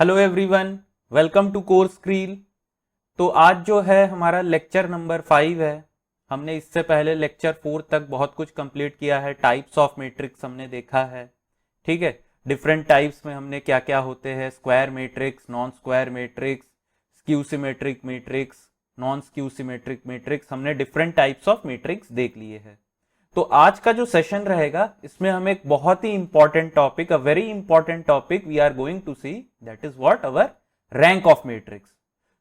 Hello everyone, welcome to course क्रील। तो आज जो है हमारा लेक्चर नंबर 5 है। हमने इससे पहले लेक्चर 4 तक बहुत कुछ कंप्लीट किया है। टाइप्स ऑफ मैट्रिक्स हमने देखा है, ठीक है। डिफरेंट टाइप्स में हमने क्या क्या होते हैं, square matrix, non square matrix, skew symmetric matrix, non skew symmetric matrix, हमने डिफरेंट टाइप्स ऑफ मैट्रिक्स देख लिए हैं। तो आज का जो सेशन रहेगा इसमें हम एक बहुत ही important topic, a very important topic we are going to see, that is what our rank of matrix.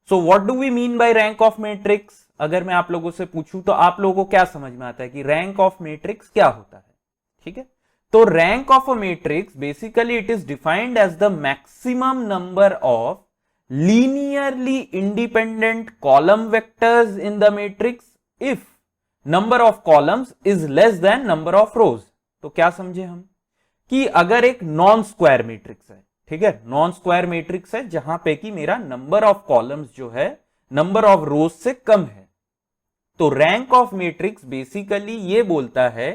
So what do we mean by rank of matrix? अगर मैं आप लोगों से पूछूं तो आप लोगों को क्या समझ में आता है कि रैंक ऑफ मैट्रिक्स क्या होता है? ठीक है, तो rank of a matrix basically it is defined as the maximum number of linearly independent column vectors in the matrix if number of columns is less than number of rows। तो क्या समझे हम कि अगर एक नॉन स्क्वायर मैट्रिक्स है, ठीक है, नॉन स्क्वायर मैट्रिक्स है जहां पे कि मेरा नंबर ऑफ कॉलम्स जो है नंबर ऑफ रोज से कम है, तो रैंक ऑफ मैट्रिक्स बेसिकली ये बोलता है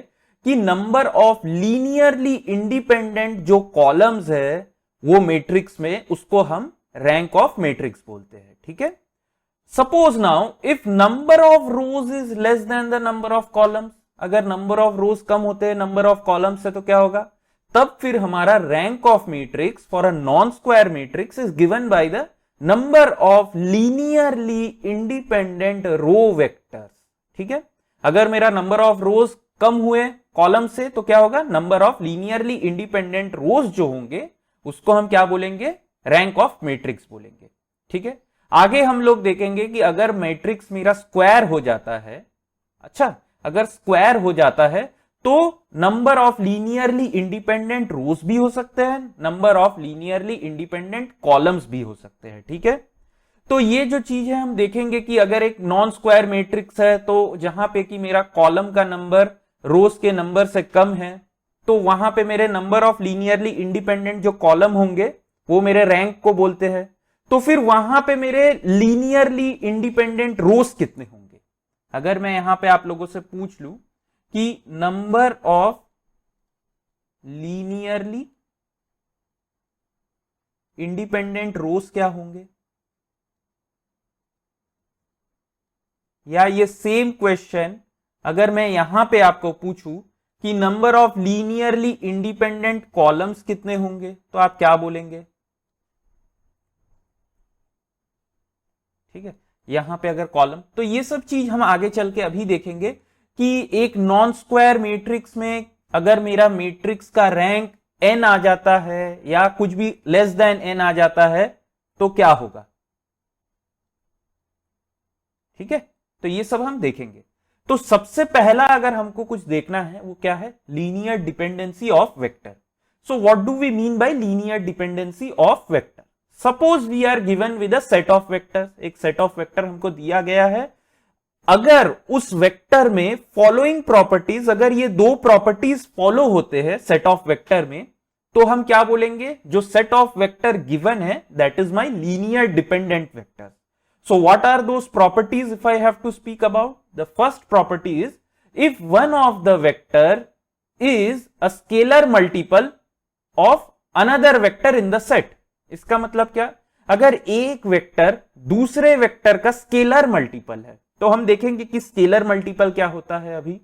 कि नंबर ऑफ लीनियरली इंडिपेंडेंट जो कॉलम्स है वो मैट्रिक्स में, उसको हम रैंक ऑफ मैट्रिक्स बोलते हैं, ठीक है। Suppose now if number of rows is less than the number of columns, अगर नंबर ऑफ रोज कम होते हैं नंबर ऑफ कॉलम्स से, तो क्या होगा? तब फिर हमारा rank of matrix for a non square matrix is given by the number of linearly independent row vectors, ठीक है। अगर मेरा नंबर ऑफ रोज कम हुए कॉलम से तो क्या होगा? नंबर ऑफ लीनियरली इंडिपेंडेंट रोज जो होंगे उसको हम क्या बोलेंगे? रैंक ऑफ मैट्रिक्स बोलेंगे, ठीक है। आगे हम लोग देखेंगे कि अगर मैट्रिक्स मेरा स्क्वायर हो जाता है, अच्छा, अगर स्क्वायर हो जाता है तो नंबर ऑफ लीनियरली इंडिपेंडेंट रोज भी हो सकते हैं, number of linearly independent columns भी हो सकते हैं, ठीक है। तो ये जो चीज है हम देखेंगे कि अगर एक नॉन स्क्वायर मैट्रिक्स है तो जहां पे कि मेरा कॉलम का नंबर रोज के नंबर से कम है, तो वहां पे मेरे नंबर ऑफ लीनियरली इंडिपेंडेंट जो कॉलम होंगे वो मेरे रैंक को बोलते हैं। तो फिर वहां पे मेरे लीनियरली इंडिपेंडेंट रोज कितने होंगे? अगर मैं यहां पे आप लोगों से पूछ लूं कि नंबर ऑफ लीनियरली इंडिपेंडेंट रोज क्या होंगे, या ये सेम क्वेश्चन अगर मैं यहां पे आपको पूछूं कि number of linearly independent columns कितने होंगे, तो आप क्या बोलेंगे? ठीक है, यहां पे अगर कॉलम, तो ये सब चीज हम आगे चल के अभी देखेंगे कि एक नॉन स्क्वायर मैट्रिक्स में अगर मेरा मैट्रिक्स का रैंक एन आ जाता है या कुछ भी लेस देन एन आ जाता है तो क्या होगा, ठीक है। तो ये सब हम देखेंगे। तो सबसे पहला अगर हमको कुछ देखना है वो क्या है? Linear dependency of vector. So what do we mean by linear dependency of vector? Suppose we are given with a set of vectors, एक सेट ऑफ वेक्टर हमको दिया गया है। अगर उस वेक्टर में फॉलोइंग प्रॉपर्टीज, अगर ये दो प्रॉपर्टीज फॉलो होते हैं सेट ऑफ वेक्टर में, तो हम क्या बोलेंगे? जो सेट ऑफ वेक्टर गिवन है that is my linear dependent vector. So what are those properties if I have to speak about? The first property is if one of the vector is a scalar multiple of another vector in the set। इसका मतलब क्या? अगर एक vector दूसरे vector का scalar multiple है, तो हम देखेंगे कि स्केलर मल्टीपल क्या होता है अभी।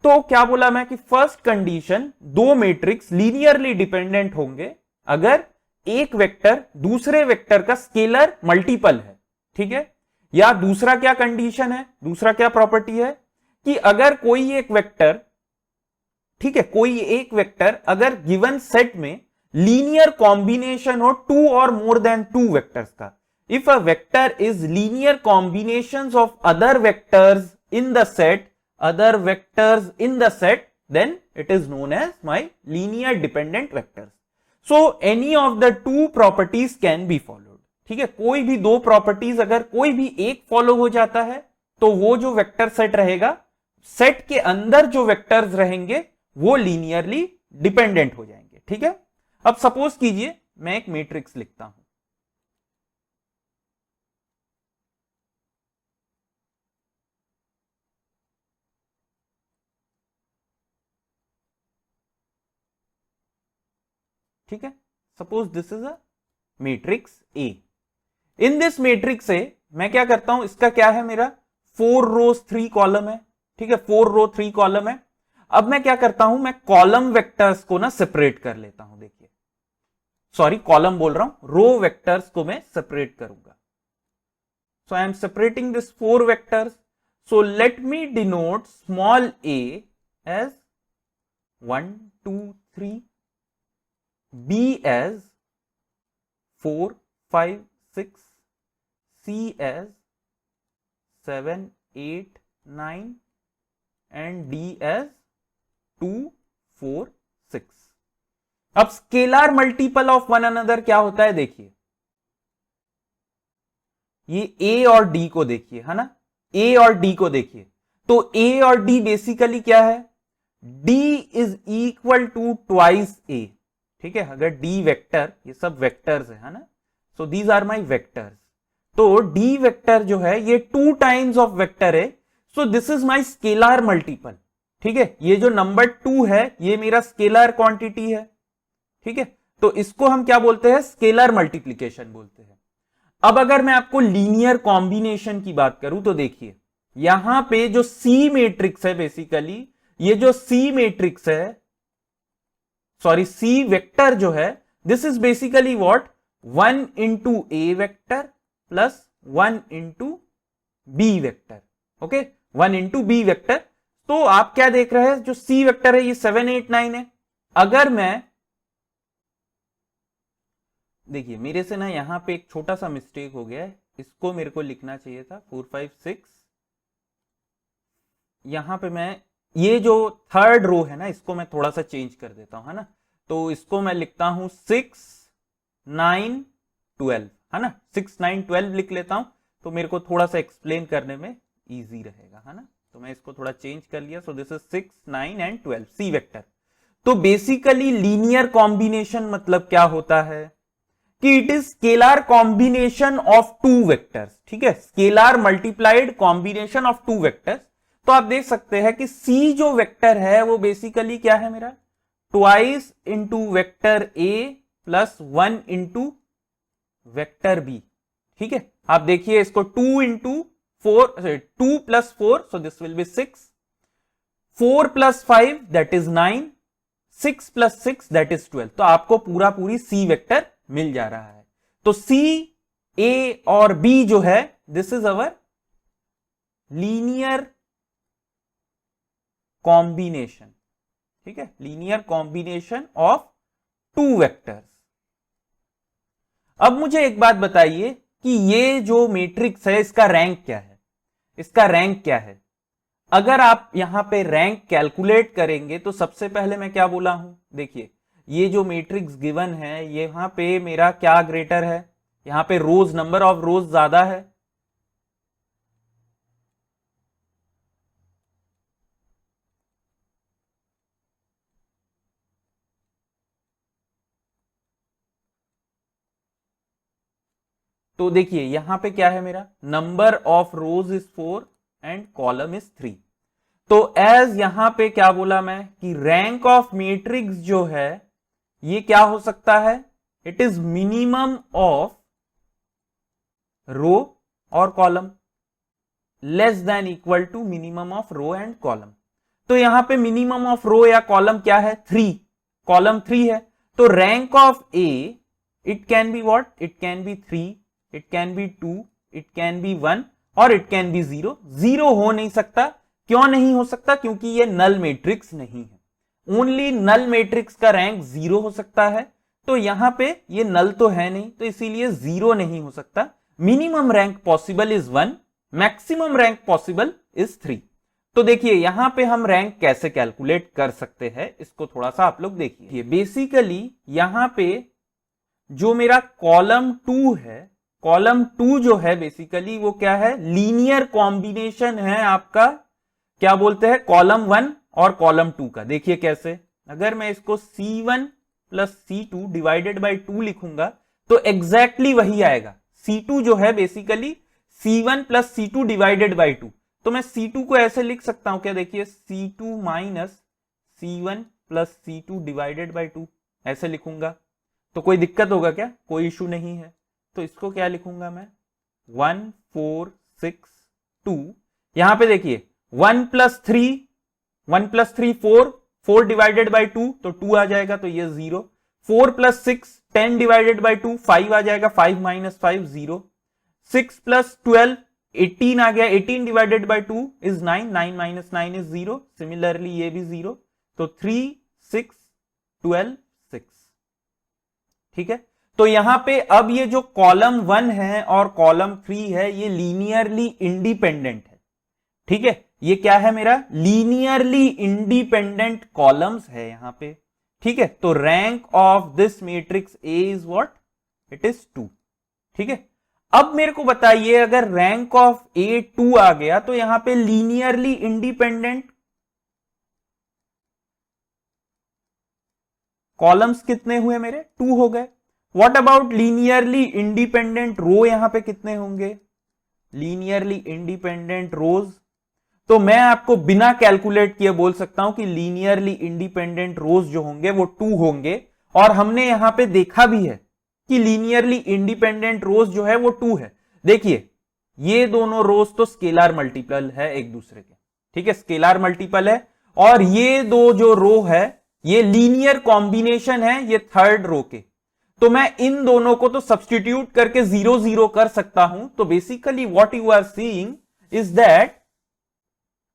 तो क्या बोला मैं कि फर्स्ट कंडीशन, दो मैट्रिक्स लीनियरली डिपेंडेंट होंगे अगर एक वेक्टर दूसरे वेक्टर का स्केलर मल्टीपल है, ठीक है। या दूसरा क्या कंडीशन है, दूसरा क्या प्रॉपर्टी है कि अगर कोई एक वेक्टर, ठीक है, कोई एक वेक्टर अगर गिवन सेट में लीनियर कॉम्बिनेशन हो टू और मोर देन टू वेक्टर्स का, if a vector is linear combinations of other vectors in the set, other vectors in the set, then it is known as my linear dependent vectors. So any of the two properties can be followed, ठीक है। कोई भी दो properties अगर कोई भी एक follow हो जाता है तो वो जो वेक्टर सेट रहेगा, सेट के अंदर जो वेक्टर्स रहेंगे वो लीनियरली डिपेंडेंट हो जाएंगे, ठीक है। अब सपोज कीजिए मैं एक मैट्रिक्स लिखता हूं, ठीक है। Suppose this is a matrix A. In this matrix A मैं क्या करता हूं, इसका क्या है मेरा 4 रोज 3 कॉलम है, ठीक है, 4 रो 3 कॉलम है। अब मैं क्या करता हूं, मैं कॉलम वेक्टर्स को ना सेपरेट कर लेता हूं, देखिए सॉरी कॉलम बोल रहा हूं, रो वेक्टर्स को मैं सेपरेट करूंगा। So I am separating this 4 vectors. So let me denote small a as 1 2 3, b as 4 5 6, c as 7 8 9 and d as 2 4 6। अब scalar multiple of one another क्या होता है, देखिए ये a और d को देखिए, है ना, a और d को देखिए, तो a और d बेसिकली क्या है, d is equal to twice a, ठीक है, अगर d वेक्टर, ये सब वेक्टर्स है ना, so these are my vectors, तो d वेक्टर जो है ये 2 टाइम्स ऑफ वेक्टर है, so this is my scalar multiple, ठीक है, ये जो नंबर 2 है ये मेरा स्केलर क्वांटिटी है, ठीक है, तो इसको हम क्या बोलते हैं, स्केलर मल्टीप्लीकेशन बोलते हैं। अब अगर मैं आपको लीनियर कॉम्बिनेशन की बात करूं तो देखिए यहां पे जो सी मैट्रिक्स है, बेसिकली ये जो सी मैट्रिक्स है, सॉरी सी वेक्टर जो है, this is basically what 1 into A vector plus 1 into B vector, okay, 1 into B vector. तो आप क्या देख रहे हैं, जो सी वेक्टर है ये 7 8 9 है। अगर मैं देखिए मेरे से ना यहां पे एक छोटा सा मिस्टेक हो गया है, इसको मेरे को लिखना चाहिए था 4 5 6, यहां पे मैं ये जो थर्ड रो है ना इसको मैं थोड़ा सा चेंज कर देता हूं, है ना, तो इसको मैं लिखता हूं 6 9 12, है ना, 6 9 12 लिख लेता हूं, तो मेरे को थोड़ा सा एक्सप्लेन करने में इजी रहेगा, है ना, तो मैं इसको थोड़ा चेंज कर लिया। So this is 6 9 and 12 C vector. तो बेसिकली लीनियर कॉम्बिनेशन मतलब क्या होता है कि it is scalar combination of 2 vectors, ठीक है, scalar multiplied combination of 2 vectors. तो आप देख सकते हैं कि सी जो वेक्टर है वो बेसिकली क्या है मेरा twice into vector A plus 1 into vector B, ठीक है, आप देखिए इसको 2 into 4, 2 plus 4, so this will be 6, 4 plus 5 that is 9, 6 plus 6 that is 12। तो आपको पूरा पूरी सी वेक्टर मिल जा रहा है। तो सी ए और बी जो है this is our linear combination, ठीक है, लीनियर कॉम्बिनेशन ऑफ 2 वेक्टर्स। अब मुझे एक बात बताइए कि ये जो मैट्रिक्स है इसका रैंक क्या है, इसका रैंक क्या है। अगर आप यहां पे रैंक कैलकुलेट करेंगे तो सबसे पहले मैं क्या बोला हूं, देखिए ये जो मैट्रिक्स गिवन है यहां पे मेरा क्या ग्रेटर है, यहां पे रोज नंबर ऑफ रोज ज्यादा है, तो देखिए यहां पे क्या है मेरा number of rows is 4 and column is 3। तो एज यहां पे क्या बोला मैं कि रैंक ऑफ मैट्रिक्स जो है ये क्या हो सकता है, it is minimum of row और column less than equal to minimum of row and column. तो यहां पे मिनिमम ऑफ रो या कॉलम क्या है 3, कॉलम 3 है, तो rank of A it can be what, it can be 3, it can be 2, it can be 1 और इट कैन बी 0। 0 हो नहीं सकता, क्यों नहीं हो सकता, क्योंकि ये नल मैट्रिक्स नहीं है, ओनली नल मैट्रिक्स का रैंक 0 हो सकता है, तो यहां पे ये नल तो है नहीं, तो इसीलिए 0 नहीं हो सकता। Minimum rank possible is 1, maximum rank possible is 3। तो देखिए यहां पे हम रैंक कैसे कैलकुलेट कर सकते हैं, इसको थोड़ा सा आप लोग देखिए। बेसिकली यहां पे जो मेरा कॉलम 2 है, कॉलम 2 जो है बेसिकली वो क्या है, लीनियर कॉम्बिनेशन है आपका, क्या बोलते हैं, कॉलम 1 और कॉलम 2 का। देखिए कैसे, अगर मैं इसको C1 plus C2 divided by 2 लिखूंगा तो एग्जैक्टली वही आएगा। C2 जो है basically C1 plus C2 divided by 2, तो मैं C2 को ऐसे लिख सकता हूं क्या, देखिए C2 minus C1 plus C2 divided by 2 ऐसे लिखूंगा। तो कोई दिक्कत होगा क्या? कोई इशू नहीं है। तो इसको क्या लिखूंगा मैं? 1 4 6 2। यहां पे देखिए 1 + 3 1 + 3 4, 4 डिवाइडेड बाई 2 तो 2 आ जाएगा, तो ये 0। 4 + 6 10 डिवाइडेड बाई 2 5 आ जाएगा, 5 - 5 0। 6 + 12 18 आ गया, 18 divided by 2 is 9, 9 - 9 is 0। Similarly ये भी 0, तो 3 6 12 6। ठीक है, तो यहां पे अब ये जो कॉलम 1 है और कॉलम 3 है ये लीनियरली इंडिपेंडेंट है। ठीक है, ये क्या है मेरा? लीनियरली इंडिपेंडेंट कॉलम्स है यहां पे। ठीक है, तो rank of this matrix A is what? It is 2। ठीक है, अब मेरे को बताइए अगर रैंक ऑफ ए 2 आ गया तो यहां पे लीनियरली इंडिपेंडेंट कॉलम्स कितने हुए मेरे? 2 हो गए। व्हाट अबाउट लीनियरली इंडिपेंडेंट रो? यहां पे कितने होंगे? लीनियरली इंडिपेंडेंट रोज, तो मैं आपको बिना कैलकुलेट किए बोल सकता हूं कि लीनियरली इंडिपेंडेंट रोज जो होंगे वो 2 होंगे। और हमने यहां पे देखा भी है कि लीनियरली इंडिपेंडेंट रोज जो है वो 2 है। देखिए ये दोनों रोज तो स्केलर मल्टीपल है एक दूसरे के। ठीक है, स्केलर मल्टीपल है। और ये दो जो रो है ये लीनियर कॉम्बिनेशन है ये थर्ड रो के। तो मैं इन दोनों को तो सब्सटीट्यूट करके 0 0 कर सकता हूं। तो basically what you are seeing is that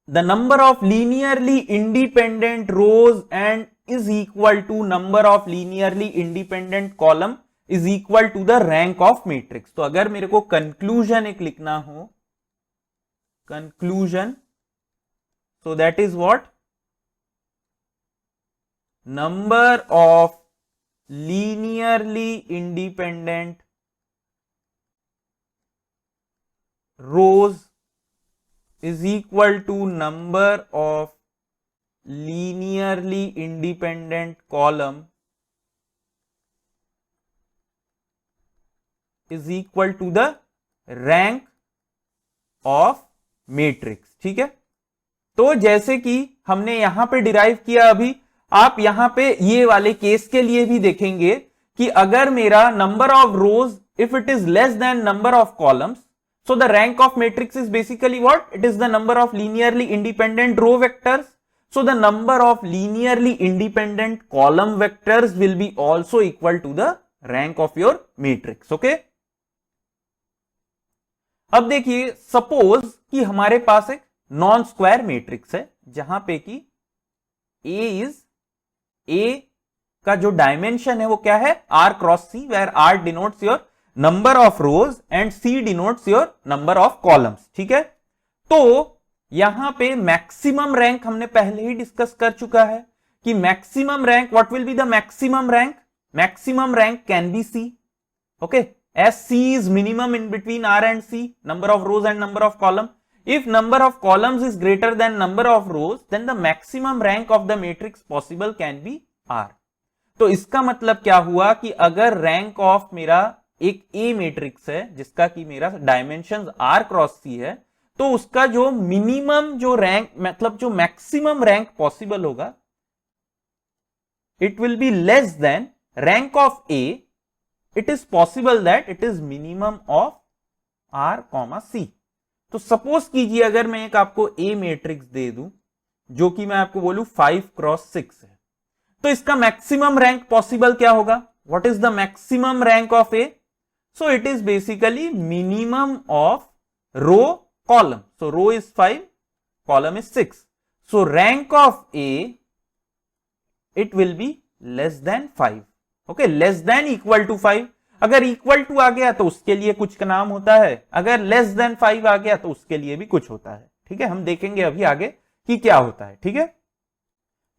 the number of linearly independent rows and is equal to number of linearly independent column is equal to the rank of matrix। तो अगर मेरे को कंक्लूजन एक लिखना हो, conclusion, so that is what? Number of linearly independent rows is equal to number of linearly independent column is equal to the rank of matrix। ठीक है, तो जैसे कि हमने यहां पे डिराइव किया अभी, आप यहां पे ये वाले केस के लिए भी देखेंगे कि अगर मेरा number of rose if it is less than number of columns, so the rank of matrix is basically what? It is the number of linearly independent row vectors. So the number of linearly independent column vectors will be also equal to the rank of your matrix। okay, अब देखिए suppose कि हमारे पास एक non square matrix है जहां पे कि ए का जो डायमेंशन है वो क्या है? R cross C, where R denotes your number of rose and C denotes your number of columns. ठीक है, तो यहां पे मैक्सिमम रैंक हमने पहले ही डिस्कस कर चुका है कि maximum rank, what will be the maximum rank? Maximum rank can be C। Okay, as C is minimum in between R and C, number of rows and number of column. If number of columns is greater than number of rows, then the maximum rank of the matrix possible can be R। तो इसका मतलब क्या हुआ कि अगर rank of मेरा एक ए matrix है जिसका कि मेरा डायमेंशन R क्रॉस C है, तो उसका जो मिनिमम जो रैंक मतलब जो मैक्सिमम रैंक पॉसिबल होगा it will be less then rank of A. It is possible that it is minimum of R, C। तो सपोज कीजिए अगर मैं एक आपको ए मैट्रिक्स दे दूं जो कि मैं आपको बोलूं 5 क्रॉस 6 है, तो इसका मैक्सिमम रैंक पॉसिबल क्या होगा? What is the maximum rank of A? So it is basically minimum of row column. So row is 5, column is 6. So rank of A, it will be less than 5. Okay, less than equal to 5. अगर equal to आ गया तो उसके लिए कुछ का नाम होता है, अगर less than 5 आ गया तो उसके लिए भी कुछ होता है। ठीक है, हम देखेंगे अभी आगे कि क्या होता है। ठीक है,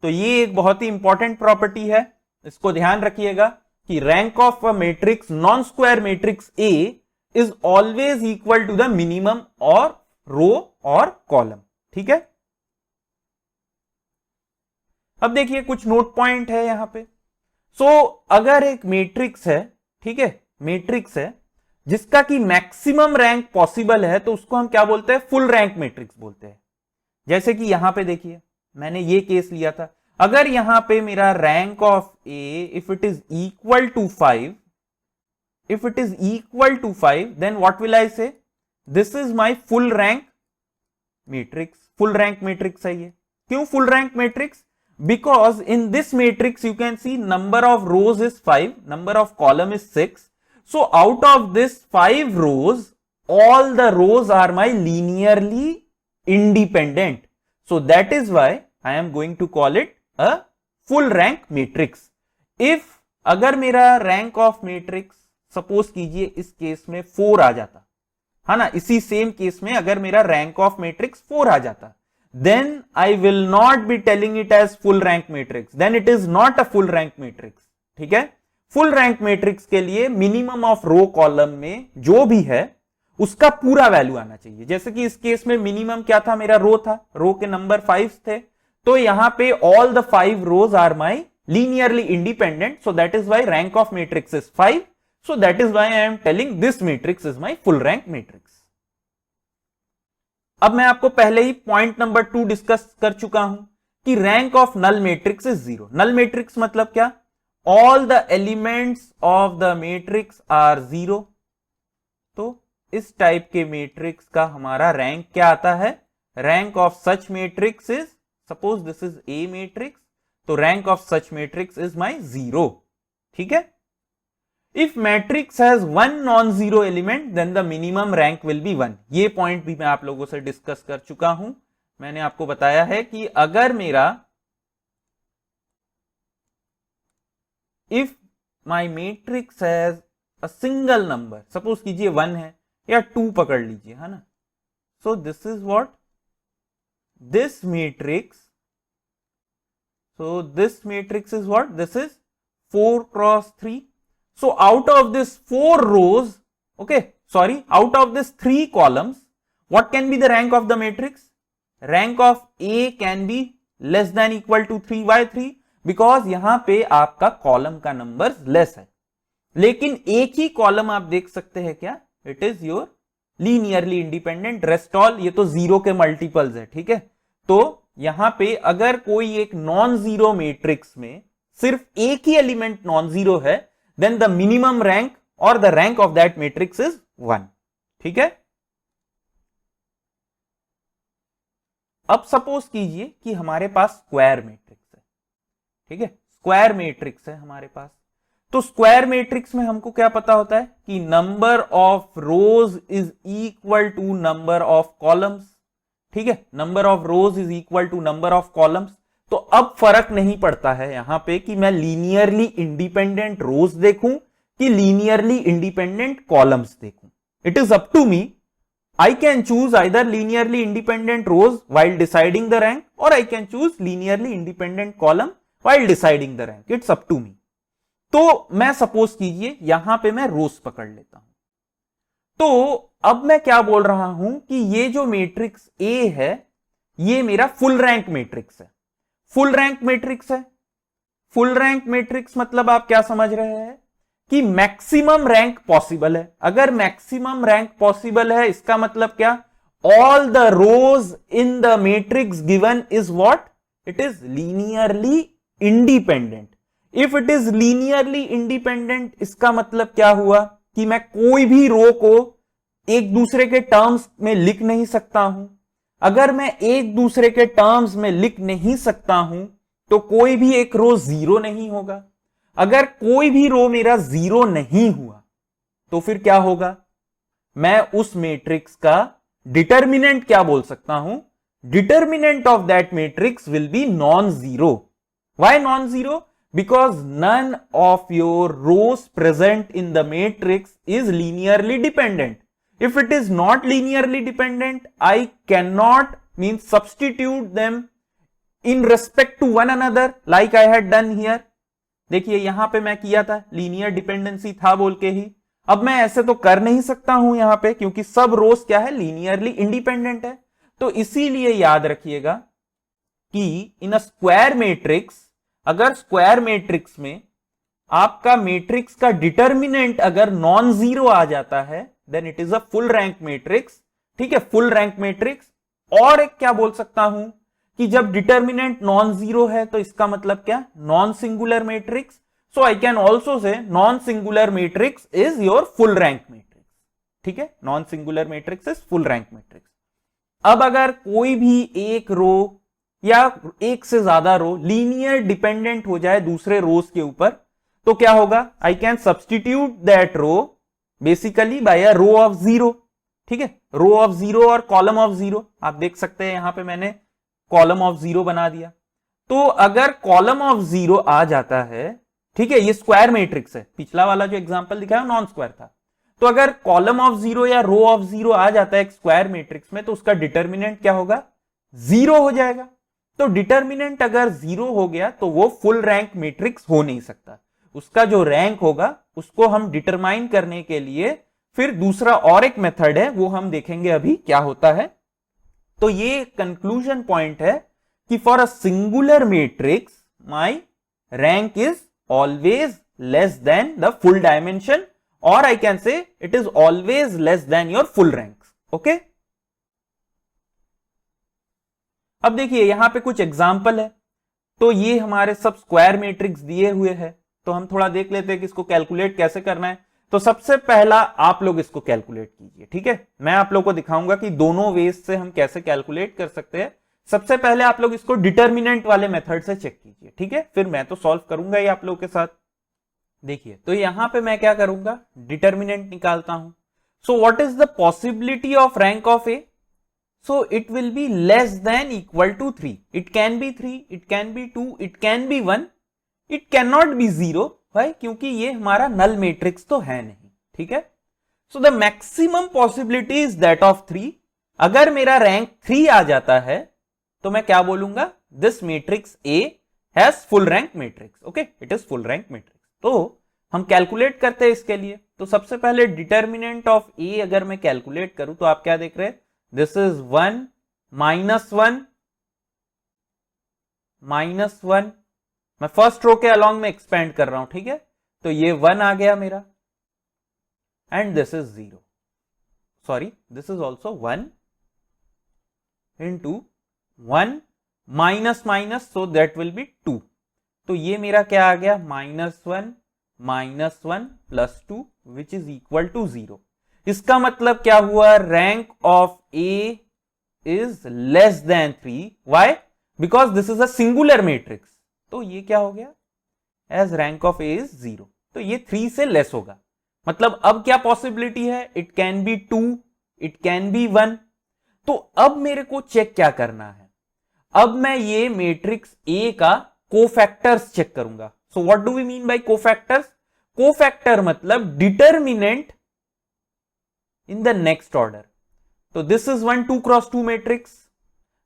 तो ये एक बहुत ही इंपॉर्टेंट प्रॉपर्टी है, इसको ध्यान रखिएगा कि rank of a matrix non square matrix A is always equal to the minimum और रो और कॉलम। ठीक है, अब देखिए कुछ नोट पॉइंट है यहां पे। अगर एक मैट्रिक्स है, ठीक है, मैट्रिक्स है जिसका कि मैक्सिमम रैंक पॉसिबल है, तो उसको हम क्या बोलते हैं? फुल रैंक मैट्रिक्स बोलते हैं। जैसे कि यहां पे देखिए मैंने ये केस लिया था, अगर यहां पे मेरा rank of A if it is equal to 5, if it is equal to 5, then what will I say? This is my full rank matrix. Full rank matrix है ये. क्यों full rank matrix? Because in this matrix you can see number of rows is 5, number of column is 6. So out of this 5 rows, all the rows are my linearly independent. So that is why I am going to call it a full rank matrix. If अगर मेरा rank of matrix suppose कीजिए इस case में 4 आ जाता है ना, इसी सेम केस में अगर मेरा रैंक ऑफ मैट्रिक्स 4 आ जाता, then I will not be telling it as full rank matrix, then it is not a full rank matrix. ठीक है, फुल रैंक मैट्रिक्स के लिए मिनिमम ऑफ रो कॉलम में जो भी है उसका पूरा वैल्यू आना चाहिए. जैसे कि इस केस में मिनिमम क्या था, मेरा रो था, रो के नंबर 5 थे, तो यहां पे all the 5 rows are my linearly independent, so that is why rank of matrix is 5. So that is why I am telling this matrix is my full rank matrix. अब मैं आपको पहले ही पॉइंट नंबर 2 डिस्कस कर चुका हूं कि rank of null matrix is 0. Null matrix मतलब क्या? All the elements of the matrix are 0. तो इस टाइप के मैट्रिक्स का हमारा रैंक क्या आता है? Rank of such matrix is, suppose this is a matrix, तो rank of such matrix is my 0. ठीक है. If matrix has one non-zero element, then the minimum rank will be 1. ये पॉइंट भी मैं आप लोगों से डिस्कस कर चुका हूं. मैंने आपको बताया है कि अगर मेरा if my matrix has a single number, suppose कीजिए 1 है या 2 पकड़ लीजिए, है ना, so this is what this matrix, so this matrix is what, this is 4 cross 3. So out of this 4 rows, okay, sorry, out of this 3 columns, what can be the rank of the matrix? Rank of A can be less than equal to 3 by 3, because यहां पे आपका column का number less है. लेकिन एक ही column आप देख सकते हैं क्या? It is your linearly independent, rest all ये तो 0 के मल्टीपल्स है. ठीक है, तो यहां पे अगर कोई एक नॉन जीरो मैट्रिक्स में सिर्फ एक ही एलिमेंट नॉन जीरो है, then the minimum rank or the rank of that matrix is 1. ठीक है. अब सपोज कीजिए कि हमारे पास स्क्वायर मैट्रिक्स है. ठीक है, स्क्वायर मैट्रिक्स है हमारे पास. तो स्क्वायर मैट्रिक्स में हमको क्या पता होता है कि number of rows is equal to number of columns. ठीक है, number of rows is equal to number of columns. तो अब फर्क नहीं पड़ता है यहां पे कि मैं लीनियरली इंडिपेंडेंट रोज देखूं कि लीनियरली इंडिपेंडेंट कॉलम्स देखूं. It is up to me. I can choose either linearly independent rows while deciding the rank, और I can choose linearly independent column while deciding the rank. It's up to me. तो मैं suppose कीजिए यहां पे मैं रोज पकड़ लेता हूं. तो अब मैं क्या बोल रहा हूं कि ये जो मैट्रिक्स ए है ये मेरा फुल रैंक मैट्रिक्स है. फुल रैंक मैट्रिक्स है. फुल रैंक मैट्रिक्स मतलब आप क्या समझ रहे हैं कि मैक्सिमम रैंक पॉसिबल है. अगर मैक्सिमम रैंक पॉसिबल है इसका मतलब क्या? All the rows in the matrix given is what? It is linearly independent. If it is linearly independent इसका मतलब क्या हुआ कि मैं कोई भी रो को एक दूसरे के टर्म्स में लिख नहीं सकता हूं. अगर मैं एक दूसरे के टर्म्स में लिख नहीं सकता हूं तो कोई भी एक रो 0 नहीं होगा. अगर कोई भी रो मेरा 0 नहीं हुआ तो फिर क्या होगा? मैं उस मैट्रिक्स का डिटर्मिनेंट क्या बोल सकता हूं? Determinant of that matrix will be non zero. Why non zero? Because none of your rows present in the matrix is linearly dependent. If it is not linearly dependent, I cannot means substitute them in respect to one another like I had done here. देखिए यहां पे मैं किया था, linear dependency था बोल के ही. अब मैं ऐसे तो कर नहीं सकता हूं यहां पे क्योंकि सब रोज क्या है? लीनियरली इंडिपेंडेंट है. तो इसीलिए याद रखिएगा कि इन अ स्क्वायर मैट्रिक्स, अगर स्क्वायर मैट्रिक्स में आपका मैट्रिक्स का डिटर्मिनेंट अगर नॉन जीरो आ जाता है then it is a full rank matrix. ठीक है, फुल रैंक मैट्रिक्स. और एक क्या बोल सकता हूं कि जब डिटर्मिनेंट नॉन जीरो है तो इसका मतलब क्या, non singular matrix. So I can also say non singular matrix is your full rank matrix. ठीक है, non singular matrix is full rank matrix. अब अगर कोई भी एक रो या एक से ज्यादा रो लीनियर डिपेंडेंट हो जाए दूसरे रोज के ऊपर, तो क्या होगा, I can substitute that row basically by a row of zero. ठीक है, रो ऑफ जीरो और कॉलम ऑफ जीरो, आप देख सकते हैं यहां पे मैंने कॉलम ऑफ जीरो बना दिया। तो अगर कॉलम ऑफ जीरो आ जाता है, ठीक है, ये स्क्वायर मैट्रिक्स है, पिछला वाला जो एग्जांपल दिखाया नॉन स्क्वायर था, तो अगर कॉलम ऑफ जीरो या रो ऑफ जीरो आ जाता है एक स्क्वायर मैट्रिक्स में, तो उसका डिटर्मिनेंट क्या होगा, जीरो हो जाएगा। तो डिटर्मिनेंट अगर जीरो हो गया तो वो फुल रैंक मैट्रिक्स हो नहीं सकता। उसका जो रैंक होगा उसको हम डिटरमाइन करने के लिए फिर दूसरा और एक मेथड है, वो हम देखेंगे अभी क्या होता है। तो ये कंक्लूजन पॉइंट है कि for a singular matrix my rank is always less than the full dimension, और I can say it is always less than your full ranks. Okay, अब देखिए यहां पे कुछ एग्जाम्पल है। तो ये हमारे सब स्क्वायर मैट्रिक्स दिए हुए हैं, तो हम थोड़ा देख लेते हैं कि इसको कैलकुलेट कैसे करना है। तो सबसे पहला आप लोग इसको कैलकुलेट कीजिए। ठीक है, मैं आप लोग को दिखाऊंगा कि दोनों वेज से हम कैसे कैलकुलेट कर सकते हैं। सबसे पहले आप लोग इसको डिटर्मिनेंट वाले मेथड से चेक कीजिए। ठीक है, फिर मैं तो सॉल्व करूंगा ही आप लोगों के साथ। देखिए, तो यहां पे मैं क्या करूंगा, डिटर्मिनेंट निकालता हूं। सो what is the possibility of rank of A, so it will be less than equal to 3. It can be 3, it can be 2, it can be 1, it cannot be 0. Why? क्योंकि ये हमारा नल मैट्रिक्स तो है नहीं। ठीक है, so the maximum possibility is that of 3. अगर मेरा रैंक 3 आ जाता है तो मैं क्या बोलूंगा, this matrix A has full rank matrix. Okay, it is full rank matrix. तो हम कैलकुलेट करते हैं इसके लिए। तो सबसे पहले डिटर्मिनेंट ऑफ ए अगर मैं कैलकुलेट करूं तो आप क्या देख रहे हैं, दिस इज 1 -1 -1। मैं फर्स्ट रो के अलॉन्ग में एक्सपेंड कर रहा हूं। ठीक है, तो ये 1 आ गया मेरा, and this is 0, sorry this is also 1 into 1 minus minus, so that will B 2। तो ये मेरा क्या आ गया, -1 -1 +2 विच इज इक्वल टू 0। इसका मतलब क्या हुआ, rank of A is less than 3। Why, because this is a singular matrix. तो ये क्या हो गया, as rank of A is 0, तो ये 3 से लेस होगा। मतलब अब क्या पॉसिबिलिटी है, it can be 2, it can be 1। तो अब मेरे को चेक क्या करना है, अब मैं ये मैट्रिक्स ए का कोफैक्टर्स चेक करूंगा। So what do we mean by cofactors, cofactor मतलब determinant in the next order. So this is one 2 cross 2 matrix,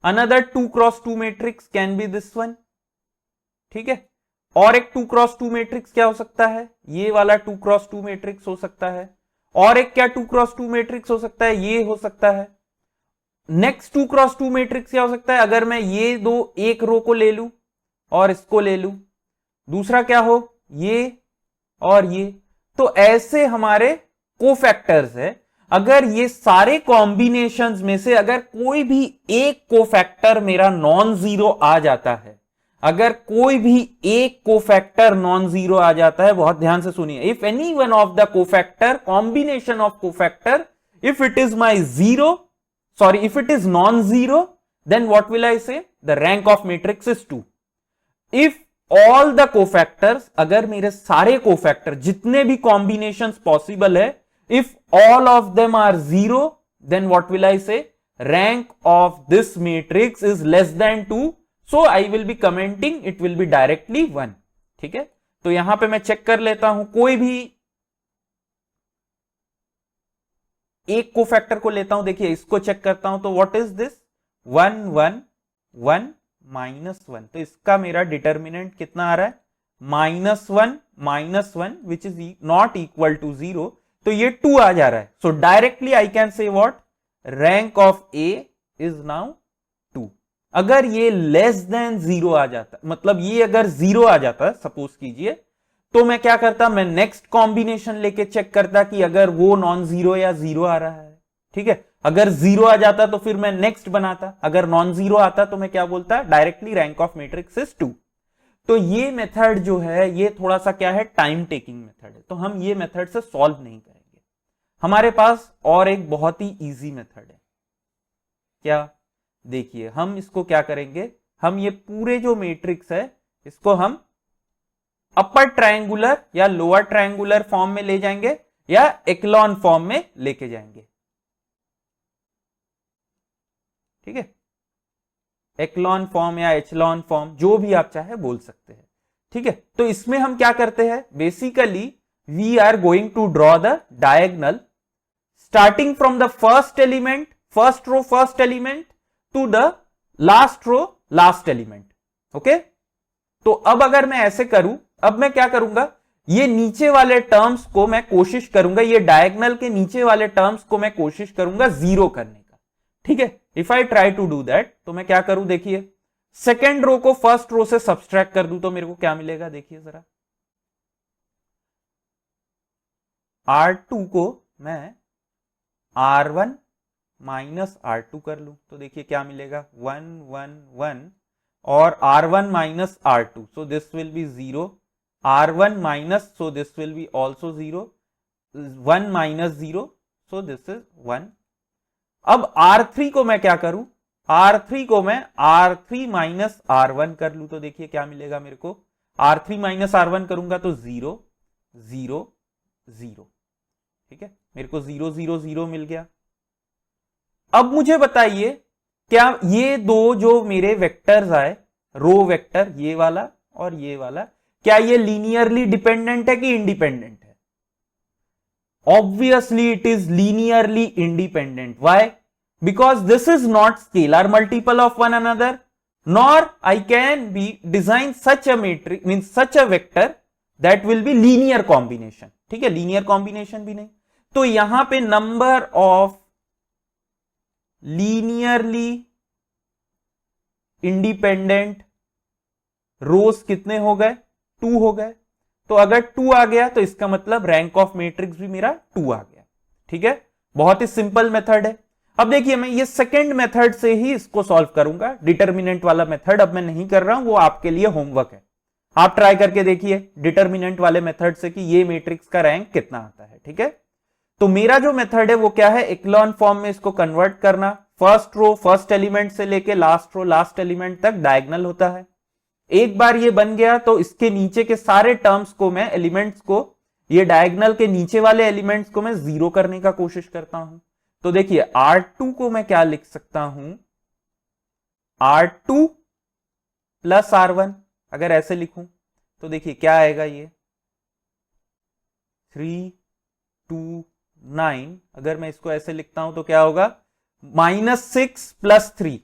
another 2 cross 2 matrix can be this one. ठीक है, और एक 2 cross 2 matrix क्या हो सकता है, ये वाला 2 cross 2 matrix हो सकता है, और एक क्या 2 cross 2 matrix हो सकता है, ये हो सकता है। नेक्स्ट 2 cross 2 matrix क्या हो सकता है, अगर मैं ये दो एक रो को ले लूं और इसको ले लूं, दूसरा क्या हो, ये और ये। तो ऐसे हमारे कोफैक्टर्स है। अगर ये सारे कॉम्बिनेशंस में से अगर कोई भी एक कोफैक्टर मेरा नॉन जीरो आ जाता है, अगर कोई भी एक कोफैक्टर नॉन जीरो आ जाता है, बहुत ध्यान से सुनिए, if any one of the cofactor, combination of cofactor, if it is my zero, sorry if it is non zero, then what will I say, the rank of matrix is 2। If all the cofactors, अगर मेरे सारे cofactor जितने भी combinations possible है, if all of them are 0, then what will I say, rank of this matrix is less than 2, so I will be commenting it will be directly 1। ठीक है, तो यहां पे मैं चेक कर लेता हूं, कोई भी एक कोफैक्टर को लेता हूं। देखिए इसको चेक करता हूं, तो व्हाट इज दिस, 1 1 1 -1, तो इसका मेरा डिटर्मिनेंट कितना आ रहा है, -1 which is not equal to 0, तो ये 2 आ जा रहा है। So directly I can say what, rank of A is now 2। अगर ये लेस देन 0 आ जाता, मतलब ये अगर 0 आ जाता सपोज कीजिए, तो मैं क्या करता, मैं नेक्स्ट कॉम्बिनेशन लेके चेक करता कि अगर वो नॉन जीरो या 0 आ रहा है। ठीक है, अगर जीरो आ जाता तो फिर मैं नेक्स्ट बनाता, अगर नॉन जीरो आता तो मैं क्या बोलता, directly rank of matrix is 2। तो ये मेथड जो है ये थोड़ा सा क्या है, टाइम टेकिंग मेथड है, तो हम ये मेथड से सॉल्व नहीं करेंगे। हमारे पास और एक बहुत ही इजी मेथड है, क्या, देखिए हम इसको क्या करेंगे, हम ये पूरे जो मैट्रिक्स है इसको हम अपर ट्रायंगुलर या लोअर ट्रायंगुलर फॉर्म में ले जाएंगे या एक्लॉन फॉर्म में लेके जाएंगे, ठीक है, एक्लॉन फॉर्म या एचलॉन फॉर्म जो भी आप चाहे बोल सकते हैं, ठीक है। तो इसमें हम क्या करते हैं, basically we are going to draw the diagonal starting from the first element, first row first element to the last row last element, okay. तो अब अगर मैं ऐसे करूं, अब मैं क्या करूंगा, ये नीचे वाले टर्म्स को मैं कोशिश करूंगा, ये डायगोनल के नीचे वाले टर्म्स को मैं कोशिश करूंगा जीरो करने का, ठीक है। If I try to do that तो मैं क्या करूं, देखिए सेकेंड रो को फर्स्ट रो से सब्सट्रैक्ट कर दूं तो मेरे को क्या मिलेगा, देखिए जरा, R2 को मैं R1 माइनस R2 कर लूं तो देखिए क्या मिलेगा, 1 1 1 और R1 minus R2, so this will be 0, R1 minus, so this will B also 0, 1 minus 0, so this is 1। अब R3 को मैं क्या करूं, R3 को मैं R3 माइनस R1 कर लूं तो देखिए क्या मिलेगा मेरे को, R3 माइनस R1 करूंगा तो 0 0 0, ठीक है, मेरे को 0 0 0 मिल गया। अब मुझे बताइए क्या ये दो जो मेरे वेक्टर्स आए, रो वेक्टर ये वाला और ये वाला, क्या ये लीनियरली डिपेंडेंट है कि इंडिपेंडेंट है? Obviously it is linearly independent. Why? Because this is not scalar multiple of one another, nor I can be design such a matrix means such a vector that will be linear combination, ठीक है, linear combination भी नहीं। तो यहां पे number of linearly independent रोज कितने हो गए, 2 हो गए। तो अगर 2 आ गया तो इसका मतलब रैंक ऑफ मैट्रिक्स भी मेरा 2 आ गया, ठीक है, बहुत ही सिंपल मेथड है। अब देखिए मैं ये सेकंड मेथड से ही इसको सॉल्व करूंगा, डिटर्मिनेंट वाला मेथड अब मैं नहीं कर रहा हूं, वो आपके लिए होमवर्क है, आप ट्राई करके देखिए डिटर्मिनेंट वाले मेथड से कि ये मैट्रिक्स का रैंक कितना आता है, ठीक है। तो मेरा जो मेथड है वो क्या है, इक्लॉन फॉर्म में इसको कन्वर्ट करना, फर्स्ट रो फर्स्ट एलिमेंट से लेके लास्ट रो लास्ट एलिमेंट तक डायगोनल होता है। एक बार ये बन गया तो इसके नीचे के सारे टर्म्स को मैं, एलिमेंट्स को, ये डायगोनल के नीचे वाले एलिमेंट्स को मैं जीरो करने का कोशिश करता हूं। तो देखिए R2 को मैं क्या लिख सकता हूं, R2 प्लस R1, अगर ऐसे लिखूं तो देखिए क्या आएगा, ये 3 2 9, अगर मैं इसको ऐसे लिखता हूं तो क्या होगा, -6 प्लस 3,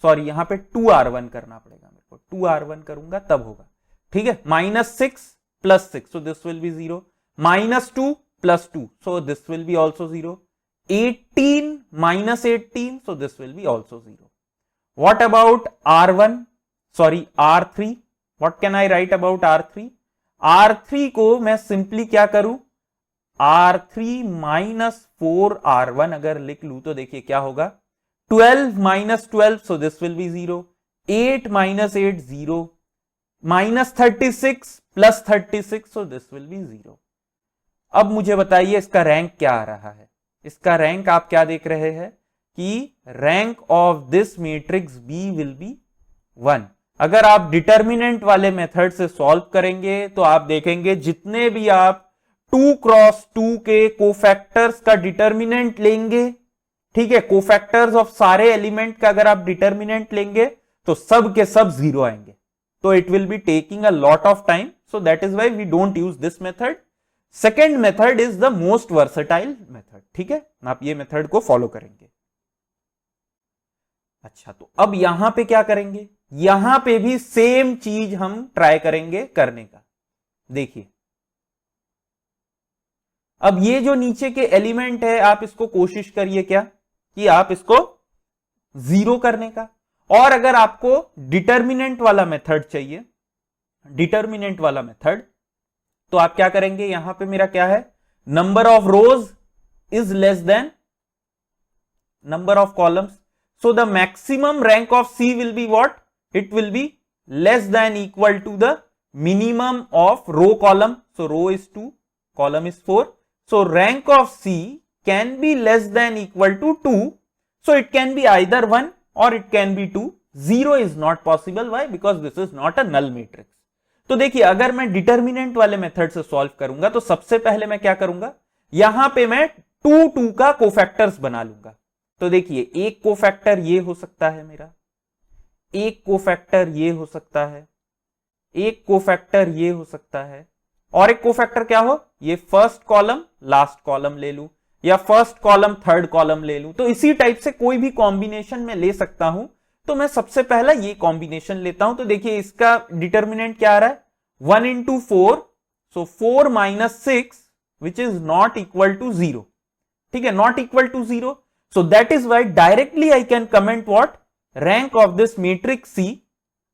सॉरी यहां पे 2R1 करना पड़ेगा मेरे को, 2R1 करूंगा तब होगा, ठीक है, -6 plus 6, so this will be 0, -2 plus 2, so this will B also 0, 18 minus 18, so this will B also 0। What about R1, sorry R3, what can I right about R3? R3 को मैं सिंपली क्या करूं, R3 minus 4R1 अगर लिख लू तो देखिए क्या होगा, 12 minus 12, so this will be 0, 8 minus 8 0, -36 plus 36, so this will be 0। अब मुझे बताइए इसका रैंक क्या आ रहा है, इसका रैंक आप क्या देख रहे हैं कि rank of this matrix B will be 1। अगर आप डिटर्मिनेंट वाले मेथड से सॉल्व करेंगे तो आप देखेंगे जितने भी आप 2 क्रॉस 2 के कोफैक्टर्स का डिटर्मिनेंट लेंगे, ठीक है, कोफैक्टर्स ऑफ सारे एलिमेंट का अगर आप डिटर्मिनेंट लेंगे तो सब के सब 0 आएंगे, तो it will be taking a lot of time, so that is why we don't use this method. Second method is the most versatile method, ठीक है, आप ये मेथड को फॉलो करेंगे। अच्छा, तो अब यहां पे क्या करेंगे, यहां पे भी सेम चीज हम ट्राई करेंगे करने का। देखिए अब ये जो नीचे के एलिमेंट है आप इसको कोशिश करिए क्या कि आप इसको 0 करने का, और अगर आपको डिटर्मिनेंट वाला मेथड चाहिए, डिटर्मिनेंट वाला मेथड, तो आप क्या करेंगे, यहां पे मेरा क्या है, number of rows is less then number of columns. So the maximum rank of C will be what? It will be less than equal to the minimum of row column. So row is 2, column is 4. So rank of C can be less than equal to 2. So it can be either 1 or it can be 2. 0 is not possible. Why? Because this is not a null matrix. तो देखिए अगर मैं determinant वाले method से solve करूंगा तो सबसे पहले मैं क्या करूंगा, यहां पे मैं 2 का कोफैक्टर्स बना लूंगा. तो देखिए एक कोफैक्टर ये हो सकता है मेरा, एक कोफैक्टर ये हो सकता है, एक कोफैक्टर ये हो सकता है, और एक कोफैक्टर क्या हो, ये फर्स्ट कॉलम लास्ट कॉलम ले लूं या फर्स्ट कॉलम थर्ड कॉलम ले लूं. तो इसी टाइप से कोई भी कॉम्बिनेशन में ले सकता हूं. तो मैं सबसे पहला ये कॉम्बिनेशन लेता हूं. तो देखिए इसका डिटर्मिनेंट क्या आ रहा है, 1 into 4, so 4 minus 6 which is not equal to 0. ठीक है, not equal to 0. So that is why directly I can comment what, rank of this matrix C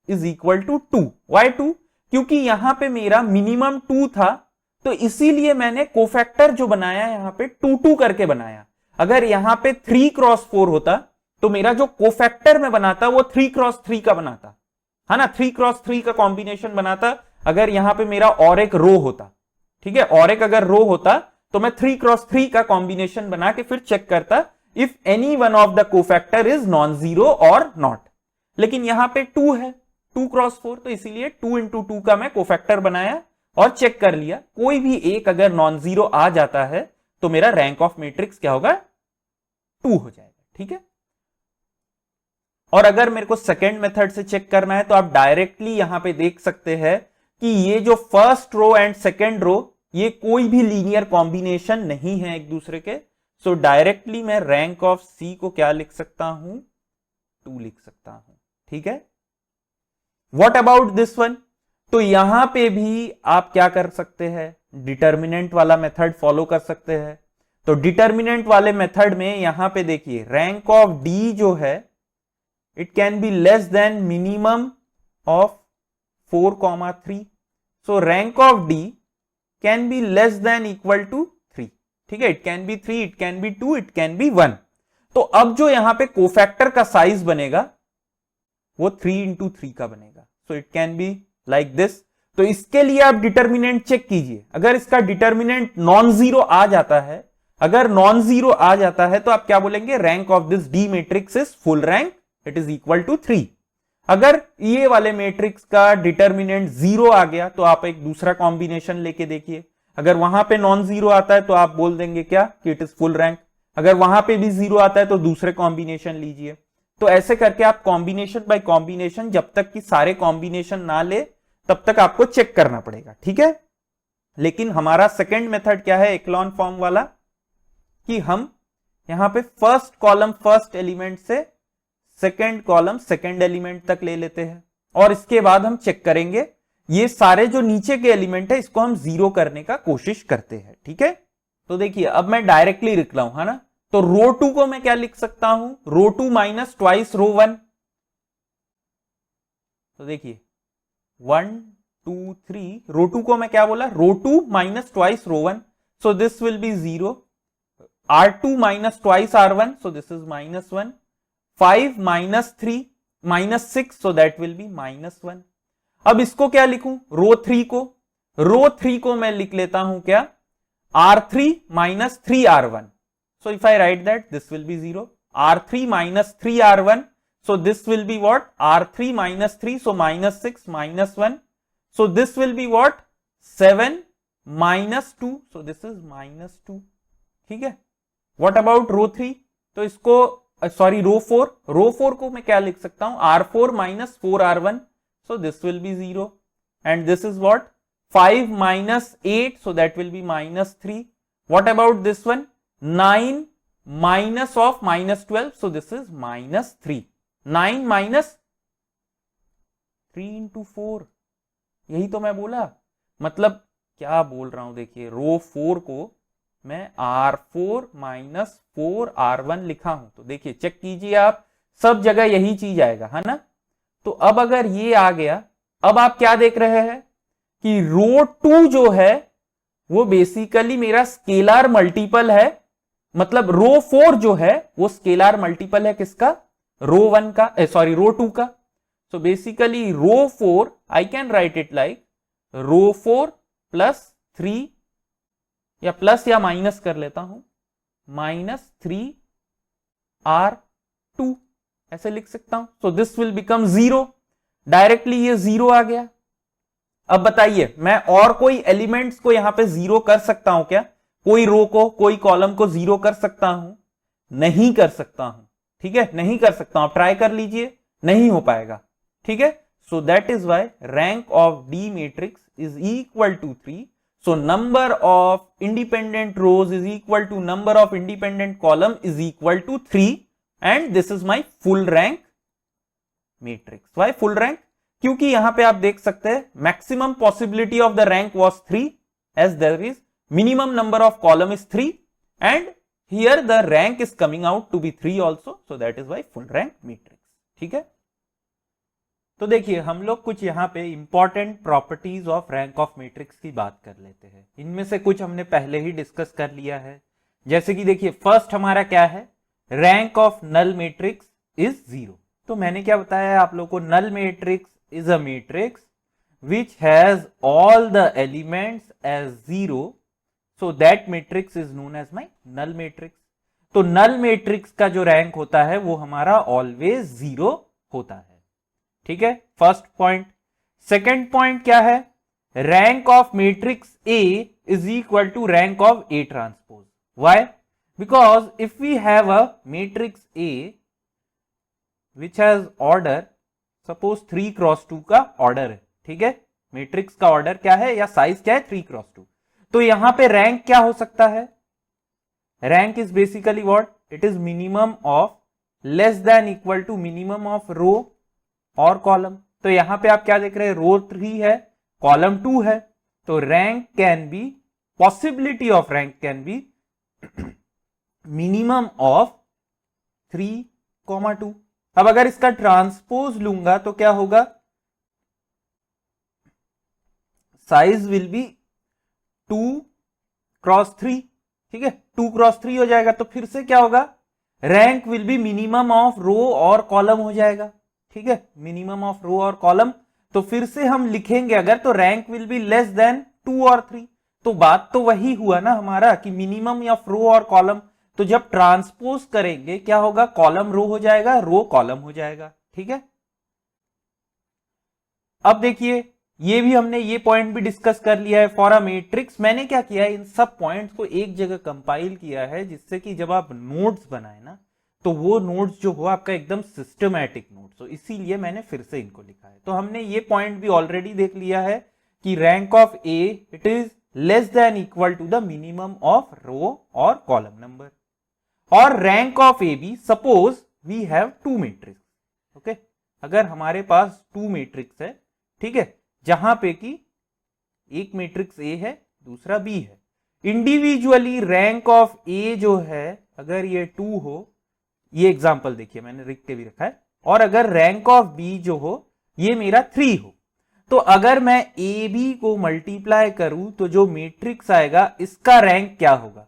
is equal to 2. Why 2? क्योंकि यहां पे मेरा मिनिमम 2 था, तो इसीलिए मैंने कोफैक्टर जो बनाया यहां पे 2 करके बनाया. अगर यहां पे 3 क्रॉस 4 होता तो मेरा जो कोफैक्टर में बनाता वो 3 क्रॉस 3 का बनाता है ना, 3 क्रॉस 3 का कॉम्बिनेशन बनाता. अगर यहां पे मेरा और एक रो होता, ठीक है, और एक अगर रो होता तो मैं 3 क्रॉस 3 का कॉम्बिनेशन बना के फिर चेक करता if any one of the cofactor is non zero और नॉट. लेकिन यहां पे 2 है, 2 क्रॉस 4, तो इसीलिए 2 into 2 का मैं कोफैक्टर बनाया और चेक कर लिया. कोई भी एक अगर नॉन जीरो आ जाता है तो मेरा रैंक ऑफ मैट्रिक्स क्या होगा, 2 हो जाएगा. ठीक है, और अगर मेरे को सेकेंड मेथड से चेक करना है तो आप डायरेक्टली यहां पे देख सकते हैं कि ये जो first row and second row ये कोई भी लीनियर कॉम्बिनेशन नहीं है एक दूसरे के. सो डायरेक्टली मैं रैंक ऑफ सी को क्या लिख सकता हूं, 2 लिख सकता हूं. ठीक है, व्हाट अबाउट दिस वन, तो यहां पे भी आप क्या कर सकते हैं, डिटर्मिनेंट वाला मेथड फॉलो कर सकते हैं. तो डिटर्मिनेंट वाले मेथड में यहां पे देखिए रैंक ऑफ डी जो है it can be less than minimum of 4, 3. So rank of D can be less than equal to 3. ठीक है, it can be 3, it can be 2, it can be 1. तो अब जो यहां पे कोफैक्टर का साइज बनेगा वो 3 into 3 का बनेगा. So it can be like this. तो इसके लिए आप डिटर्मिनेंट चेक कीजिए. अगर इसका डिटर्मिनेंट नॉन जीरो आ जाता है, अगर नॉन जीरो आ जाता है तो आप क्या बोलेंगे, rank of this D matrix is full rank, it is equal to 3. अगर ये वाले मैट्रिक्स का डिटर्मिनेंट 0 आ गया तो आप एक दूसरा कॉम्बिनेशन लेके देखिए. अगर वहां पे नॉन जीरो आता है तो आप बोल देंगे क्या कि इट इज फुल रैंक. अगर वहां पे भी 0 आता है तो दूसरे कॉम्बिनेशन लीजिए. तो ऐसे करके आप कॉम्बिनेशन बाय कॉम्बिनेशन, जब तक कि सारे कॉम्बिनेशन ना ले तब तक आपको चेक करना पड़ेगा. ठीक है, लेकिन हमारा सेकेंड मेथड क्या है, एक्लॉन फॉर्म वाला, कि हम यहां पे फर्स्ट कॉलम फर्स्ट एलिमेंट से सेकेंड कॉलम सेकेंड एलिमेंट तक ले लेते हैं और इसके बाद हम चेक करेंगे ये सारे जो नीचे के एलिमेंट है इसको हम 0 करने का कोशिश करते हैं. ठीक है, तो देखिए अब मैं डायरेक्टली लिख रहा हूं, है ना. तो रो 2 को मैं क्या लिख सकता हूं, रो 2 माइनस ट्वाइस रो 1. तो देखिए 1 2 3, रो 2 को मैं क्या बोला, row 2 minus twice row 1. So this will be 0. R2 minus twice R1, so this is -1. 5 minus 3 minus 6, so that will be -1. अब इसको क्या लिखूं, रो 3 को मैं लिख लेता हूं क्या, R3 minus 3R1. So if I write that, this will be 0. R3 minus 3R1, so this will be what, R3 minus 3, so -6 -1. So this will be what, 7 minus 2, so this is -2. ठीक है, what about रो 3, तो इसको sorry रो 4 को मैं क्या लिख सकता हूं, R4 minus 4R1, so this will be 0. And this is what, 5 minus 8, so that will be -3. What about this one, 9 minus of -12, so this is -3. 9 minus 3 into 4, यही तो मैं बोला. मतलब क्या बोल रहा हूं, देखिए रो 4 को मैं R4 माइनस 4R1 लिखा हूं. तो देखिए चेक कीजिए आप, सब जगह यही चीज आएगा, है ना. तो अब अगर ये आ गया, अब आप क्या देख रहे हैं कि रो 2 जो है वो बेसिकली मेरा स्केलर मल्टीपल है मतलब रो 4 जो है वो स्केलर मल्टीपल है किसका, रो 1 का, सॉरी रो 2 का। So basically row 4 I can write it like row 4 plus 3, या प्लस या माइनस कर लेता हूं, -3R2 ऐसे लिख सकता हूं। सो दिस विल बिकम 0, डायरेक्टली ये 0 आ गया। अब बताइए मैं और कोई एलिमेंट्स को यहां पे 0 कर सकता हूं क्या, कोई रो को कोई कॉलम को 0 कर सकता हूं, नहीं कर सकता हूं, ठीक है, नहीं कर सकता हूं। ट्राई कर लीजिए, नहीं हो पाएगा, ठीक है। So that is why rank of D matrix is equal to 3। So number of independent rows is equal to number of independent column is equal to 3 and this is my full rank matrix. Why full rank? क्योंकि यहां पे आप देख सकते हैं maximum possibility of the rank was 3 as there is minimum number of column is 3 and here the rank is coming out to be 3 also. So that is why full rank matrix. ठीक है, तो देखिए हम लोग कुछ यहाँ पे important properties of rank of matrix की बात कर लेते हैं। इनमें से कुछ हमने पहले ही डिस्कस कर लिया है, जैसे कि देखिए फर्स्ट हमारा क्या है, rank of null matrix is 0। तो मैंने क्या बताया है आप लोग को, null matrix is a matrix which has all the elements as 0, so that matrix is known as my null matrix. तो नल मैट्रिक्स का जो रैंक होता है वो हमारा ऑलवेज 0 होता है, ठीक है, फर्स्ट पॉइंट। सेकेंड पॉइंट क्या है, rank of matrix A is equal to rank of A transpose. Why? Because if we have a matrix A which has order, suppose 3 cross 2 का ऑर्डर है, ठीक है, मैट्रिक्स का ऑर्डर क्या है या साइज क्या है, 3 क्रॉस 2। तो यहां पे रैंक क्या हो सकता है, rank is basically what, it is minimum of less than equal to minimum of row और कॉलम। तो यहां पे आप क्या देख रहे हैं, रो 3 है, कॉलम 2 है, तो rank can be, possibility of rank can be minimum of 3, 2। अब अगर इसका ट्रांसपोज लूंगा तो क्या होगा, साइज विल बी 2 क्रॉस 3, ठीक है, 2 क्रॉस 3 हो जाएगा। तो फिर से क्या होगा, rank will be minimum of row और कॉलम हो जाएगा, ठीक है, मिनिमम ऑफ रो और कॉलम। तो फिर से हम लिखेंगे अगर, तो rank will be less then 2 और 3। तो बात तो वही हुआ ना हमारा कि मिनिमम ऑफ रो और कॉलम। तो जब ट्रांसपोज करेंगे क्या होगा, कॉलम रो हो जाएगा, रो कॉलम हो जाएगा, ठीक है। अब देखिए ये भी हमने ये पॉइंट भी डिस्कस कर लिया है फॉर अ मैट्रिक्स। मैंने क्या किया है, इन सब पॉइंट्स को एक जगह कंपाइल किया है, जिससे कि जब आप नोट्स बनाए ना तो वो नोट्स जो हो आपका एकदम सिस्टमैटिक नोट्स हो, इसीलिए मैंने फिर से इनको लिखा है। तो हमने ये पॉइंट भी ऑलरेडी देख लिया है कि rank of A it is less than equal to the minimum of row और कॉलम नंबर। और rank of A B, suppose we have 2 matrix, okay, अगर हमारे पास 2 मैट्रिक्स है, ठीक है, जहां पे कि एक मैट्रिक्स ए है दूसरा बी है, इंडिविजुअली रैंक ऑफ ए जो है अगर ये 2 हो, ये एग्जांपल देखिए मैंने लिख के भी रखा है, और अगर रैंक ऑफ बी जो हो ये मेरा 3 हो, तो अगर मैं ए बी को मल्टीप्लाई करूं तो जो मैट्रिक्स आएगा इसका रैंक क्या होगा।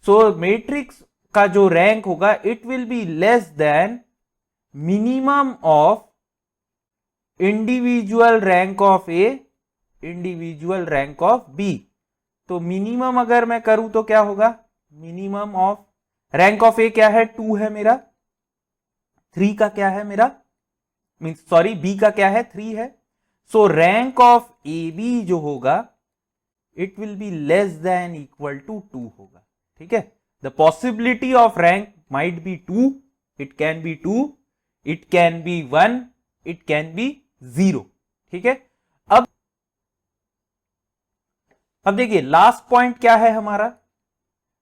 सो मैट्रिक्स का जो रैंक होगा it will be less than minimum of individual rank of A, individual rank of B. तो मिनिमम अगर मैं करूं तो क्या होगा, minimum of rank of A क्या है, 2 है मेरा, 3 का क्या है मेरा, मींस सॉरी बी का क्या है, 3 है। So rank of A B जो होगा it will be less than equal to 2 होगा, ठीक है। The possibility of rank might be 2, it can be 2, it can be 1, it can be 0, ठीक है। अब देखिए लास्ट पॉइंट क्या है हमारा,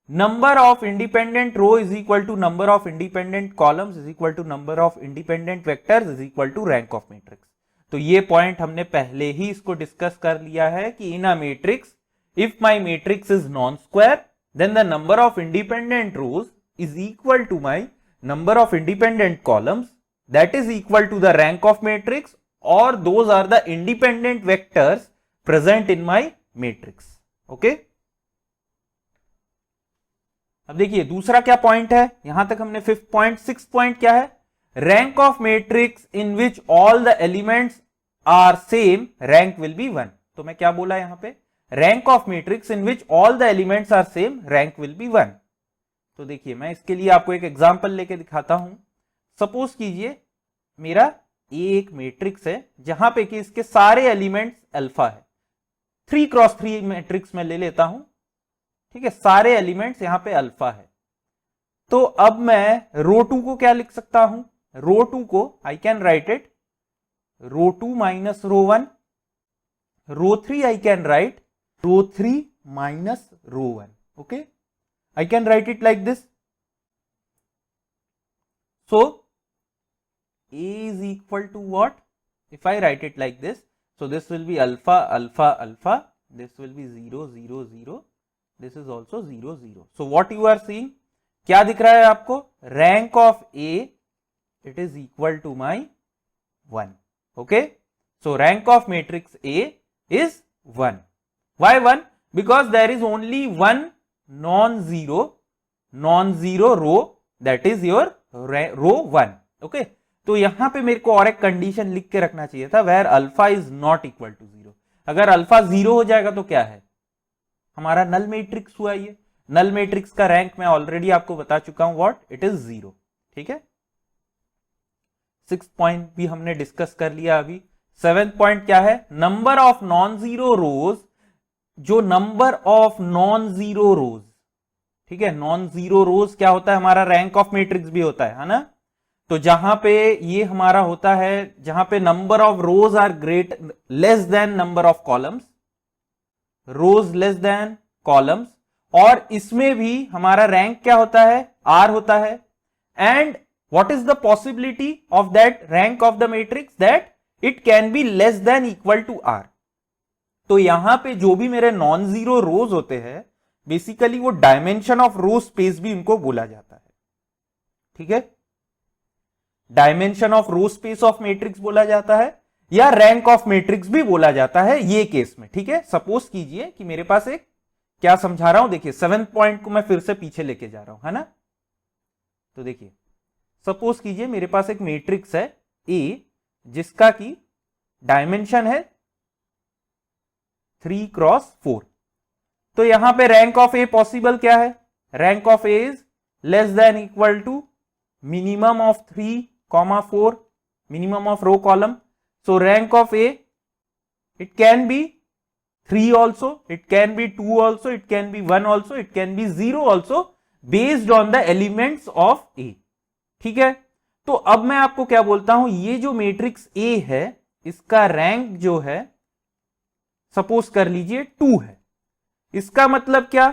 number of independent row is equal to number of independent columns is equal to number of independent vectors is equal to rank of matrix. तो ये point हमने पहले ही इसको डिस्कस कर लिया है कि in a matrix if my matrix is non square then the number of independent rows is equal to my number of independent columns that is equal to the rank of matrix, और those are the independent vectors present in my matrix, okay. अब देखिए दूसरा क्या point है, यहां तक हमने fifth point. Six point क्या है, rank of matrix in which all the elements are same rank will be 1। तो मैं क्या बोला यहां पे, rank of matrix in which all the elements are same rank will be 1। तो देखिए मैं इसके लिए आपको एक एग्जांपल लेके दिखाता हूं। सपोज कीजिए मेरा एक मैट्रिक्स है जहां पे कि इसके सारे एलिमेंट्स अल्फा है, 3x3 मैट्रिक्स में ले लेता हूं, ठीक है, सारे एलिमेंट्स यहां पे अल्फा है। तो अब मैं रो 2 को क्या लिख सकता हूं, रो 2 को I can write it row 2 minus row 1, row 3 I can write row 3 minus row 1। Okay, I can write it like this. So A is equal to what? If I write it like this, so this will be alpha, alpha, alpha. This will be 0, 0, 0. This is also 0, 0. So what you are seeing? क्या दिख रहा है आपको? Rank of A, it is equal to my 1. Okay. So rank of matrix A is 1. Why 1? Because there is only one non-zero row, that is your row 1। Okay, तो यहां पे मेरे को और एक कंडीशन लिख के रखना चाहिए था, where alpha is not equal to 0। अगर अल्फा 0 हो जाएगा तो क्या है, हमारा नल मैट्रिक्स हुआ। ये नल मैट्रिक्स का रैंक मैं ऑलरेडी आपको बता चुका हूं, व्हाट इट इज 0। ठीक है, 6 पॉइंट भी हमने डिस्कस कर लिया अभी। 7th पॉइंट क्या है, number of non zero rows, जो number of non zero rows, ठीक है, नॉन जीरो रोज क्या होता है, हमारा रैंक ऑफ मैट्रिक्स भी होता है ना। तो जहां पे ये हमारा होता है, जहां पे number of rows are great less than number of columns, rows less than columns, और इसमें भी हमारा रैंक क्या होता है, आर होता है। And what is the possibility of that rank of the matrix, that it can be less than equal to R. तो यहां पे जो भी मेरे नॉन जीरो रोज होते हैं, बेसिकली वो डायमेंशन ऑफ रो स्पेस भी उनको बोला जाता है। ठीक है, dimension of row space of matrix बोला जाता है, या रैंक ऑफ मैट्रिक्स भी बोला जाता है ये केस में। ठीक है, सपोज कीजिए कि मेरे पास एक, क्या समझा रहा हूं, देखिए 7th पॉइंट को मैं फिर से पीछे लेके जा रहा हूं, है ना। तो देखिए सपोज कीजिए मेरे पास एक मैट्रिक्स है ए, जिसका की डायमेंशन है 3x4। तो यहां पे रैंक ऑफ ए पॉसिबल क्या है, rank of A is less than equal to minimum of 3, 4, minimum of row column. So rank of A, it can be 3 also, it can be 2 also, it can be 1 also, it can be 0 also, based on the elements of A। ठीक है, तो अब मैं आपको क्या बोलता हूं, ये जो मैट्रिक्स A है, इसका रैंक जो है, सपोज कर लीजिए 2 है। इसका मतलब क्या,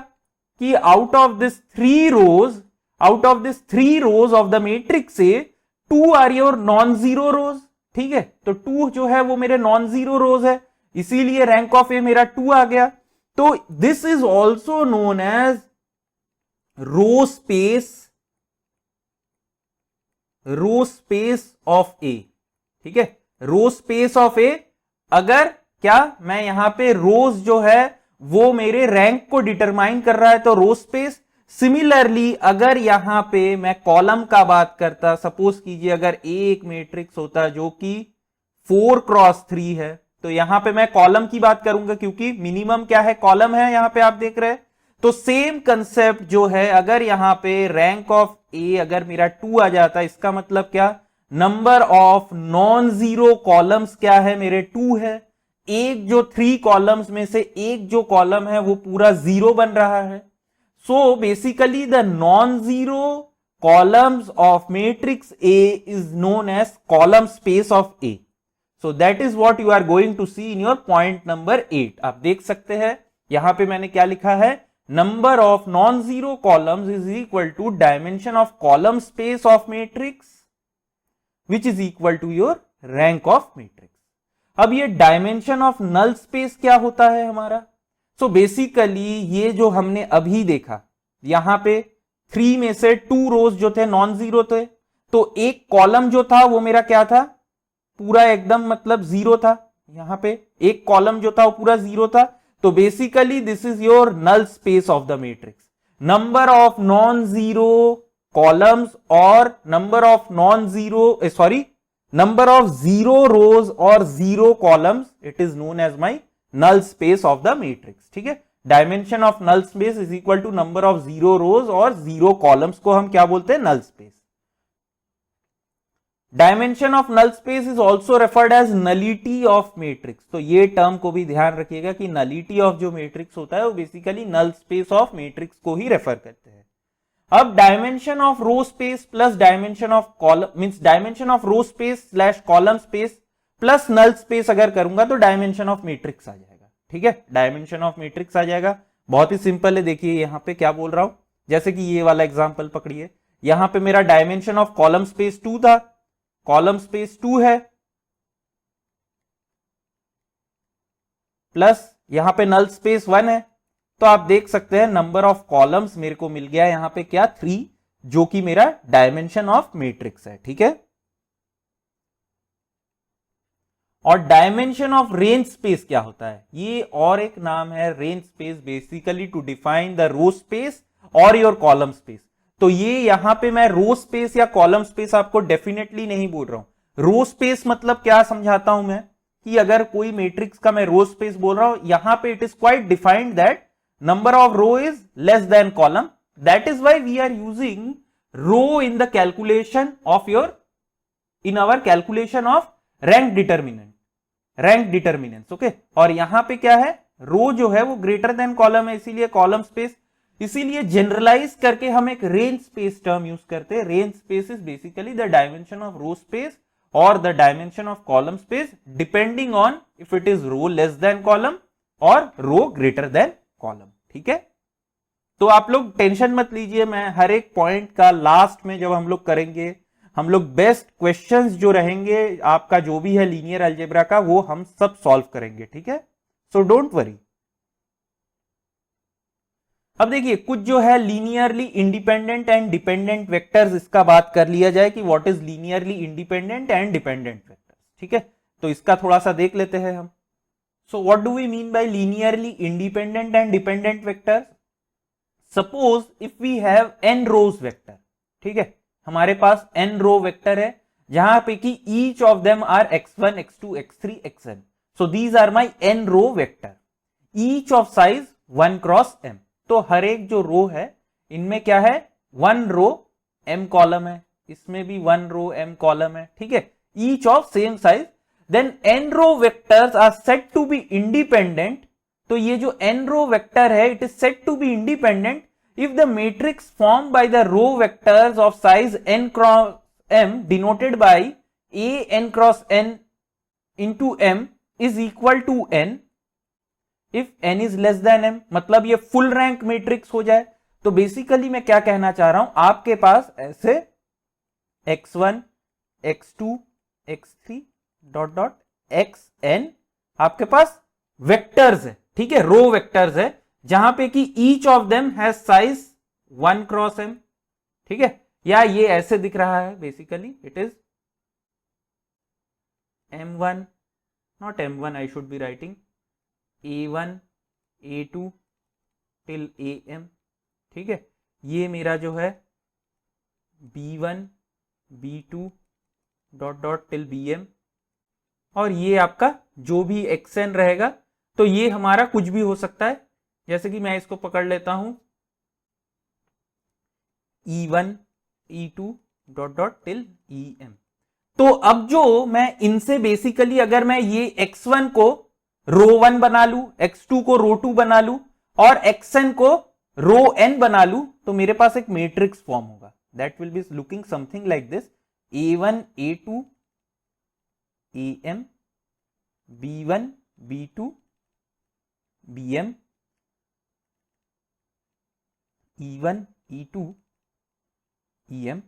कि out of this 3 rows, out of this 3 rows of the matrix A, 2 are your non zero rows. ठीक है, तो 2 जो है वो मेरे नॉन जीरो रोज है, इसीलिए रैंक ऑफ ए मेरा 2 आ गया। तो this is also known as row space of A. ठीक है, रो स्पेस ऑफ ए, अगर क्या मैं यहां पे रोज जो है वो मेरे रैंक को डिटरमाइन कर रहा है, तो रो स्पेस। सिमिलरली अगर यहां पे मैं कॉलम का बात करता, सपोज कीजिए अगर एक मैट्रिक्स होता जो कि 4x3 है, तो यहां पे मैं कॉलम की बात करूंगा, क्योंकि मिनिमम क्या है, कॉलम है, यहां पे आप देख रहे हैं। तो सेम कंसेप्ट जो है, अगर यहां पे रैंक ऑफ ए अगर मेरा 2 आ जाता, इसका मतलब क्या, number of non zero columns क्या है, मेरे 2 है। एक जो 3 कॉलम्स में से एक जो कॉलम है वो पूरा 0 बन रहा है। So basically the non zero columns of matrix A is known as column space of A. So that is what you are going to see in your point number 8। आप देख सकते हैं यहां पे मैंने क्या लिखा है, number of non zero columns is equal to dimension of column space of matrix which is equal to your rank of matrix. अब ये डायमेंशन ऑफ नल स्पेस क्या होता है हमारा, सो बेसिकली ये जो हमने अभी देखा, यहां पे 3 में से 2 रोज जो थे नॉन जीरो थे, तो एक कॉलम जो था वो मेरा क्या था, पूरा एकदम मतलब 0 था। यहां पे एक कॉलम जो था वो पूरा 0 था। तो basically this is your null space of the matrix. Number of non zero columns और number of number of zero rows और zero columns, it is known as my null space of the matrix. ठीक है, dimension of null space is equal to number of zero rows और zero columns को हम क्या बोलते हैं, null space. Dimension of null space is also referred as nullity of matrix. तो ये टर्म को भी ध्यान रखिएगा कि नलिटी ऑफ जो मैट्रिक्स होता है वो basically null space of matrix को ही रेफर करते हैं। अब dimension of row space plus dimension of column means dimension of row space slash column space plus null space अगर करूंगा तो डायमेंशन ऑफ मैट्रिक्स आ जाएगा। ठीक है, डायमेंशन ऑफ मैट्रिक्स आ जाएगा। बहुत ही सिंपल है, देखिए यहां पे क्या बोल रहा हूं, जैसे कि ये वाला एग्जांपल पकड़िए, यहां पे मेरा डायमेंशन ऑफ कॉलम स्पेस 2 था, कॉलम स्पेस 2 है, प्लस यहां पे नल स्पेस 1 है। तो आप देख सकते हैं नंबर ऑफ कॉलम्स मेरे को मिल गया यहां पे क्या 3, जो कि मेरा डायमेंशन ऑफ मैट्रिक्स है। ठीक है, और डायमेंशन ऑफ रेंज स्पेस क्या होता है, ये और एक नाम है range space, basically to define the row space और योर कॉलम स्पेस। तो ये यहां पे मैं रो स्पेस या कॉलम स्पेस आपको डेफिनेटली नहीं बोल रहा हूं। रो स्पेस मतलब क्या समझाता हूं मैं, कि अगर कोई मैट्रिक्स का मैं रो स्पेस बोल रहा हूं, यहां पे it is quite defined that number of row is less than column. That is why we are using row in the calculation of in our calculation of rank determinants. Okay, और यहां पे क्या है, रो जो है वो ग्रेटर देन कॉलम है, इसीलिए कॉलम स्पेस, इसीलिए जनरलाइज करके हम एक रेंज स्पेस टर्म यूज करते हैं। Range space is basically the dimension of row space और the dimension of column space depending on if it is row less than column और रो ग्रेटर देन कॉलम। ठीक है, तो आप लोग tension मत लीजिए, मैं हर एक पॉइंट का लास्ट में जब हम लोग करेंगे, हम लोग बेस्ट क्वेश्चंस जो रहेंगे आपका जो भी है लीनियर अलजेब्रा का, वो हम सब सॉल्व करेंगे। ठीक है, सो डोंट वरी। अब देखिए कुछ जो है linearly independent and dependent vectors, इसका बात कर लिया जाए कि what is linearly independent and dependent vectors. ठीक है, तो इसका थोड़ा सा देख लेते हैं हम। So what do we mean by linearly independent and dependent vectors? Suppose if we have n rows vector, ठीक है, हमारे पास n रो वेक्टर है जहां पे कि each of them are x1, x2, x3, xn. So these are my n row vector, each of size 1 cross m. तो हर एक जो रो है इनमें क्या है, 1 रो m कॉलम है, इसमें भी 1 रो m कॉलम है। ठीक है, each of same size, then n row vectors are said to be independent. तो ये जो n row vector है it is said to be independent if the matrix formed by the row vectors of size n cross m denoted by a n cross n into m is equal to n if n is less than m, मतलब ये full rank matrix हो जाए। तो basically मैं क्या कहना चाह रहा हूं, आपके पास ऐसे x1, x2, x3 dot dot x N आपके पास वेक्टर्स है। ठीक है, रो वेक्टर्स है जहां पे कि each of them has size 1 cross m। ठीक है, या ये ऐसे दिख रहा है, basically it is m1, not m1, I should be writing a1, a2 till am। ठीक है, ये मेरा जो है b1, b2 dot dot till bm, और ये आपका जो भी xn रहेगा, तो ये हमारा कुछ भी हो सकता है, जैसे कि मैं इसको पकड़ लेता हूं e1, e2 dot dot till em। तो अब जो मैं इनसे बेसिकली अगर मैं ये x1 को रो 1 बना लू, x2 को रो 2 बना लू और xn को रो n बना लू, तो मेरे पास एक मैट्रिक्स फॉर्म होगा, that will be looking something like this, a1, a2, am, b1, b2, bm, e1, e2, em।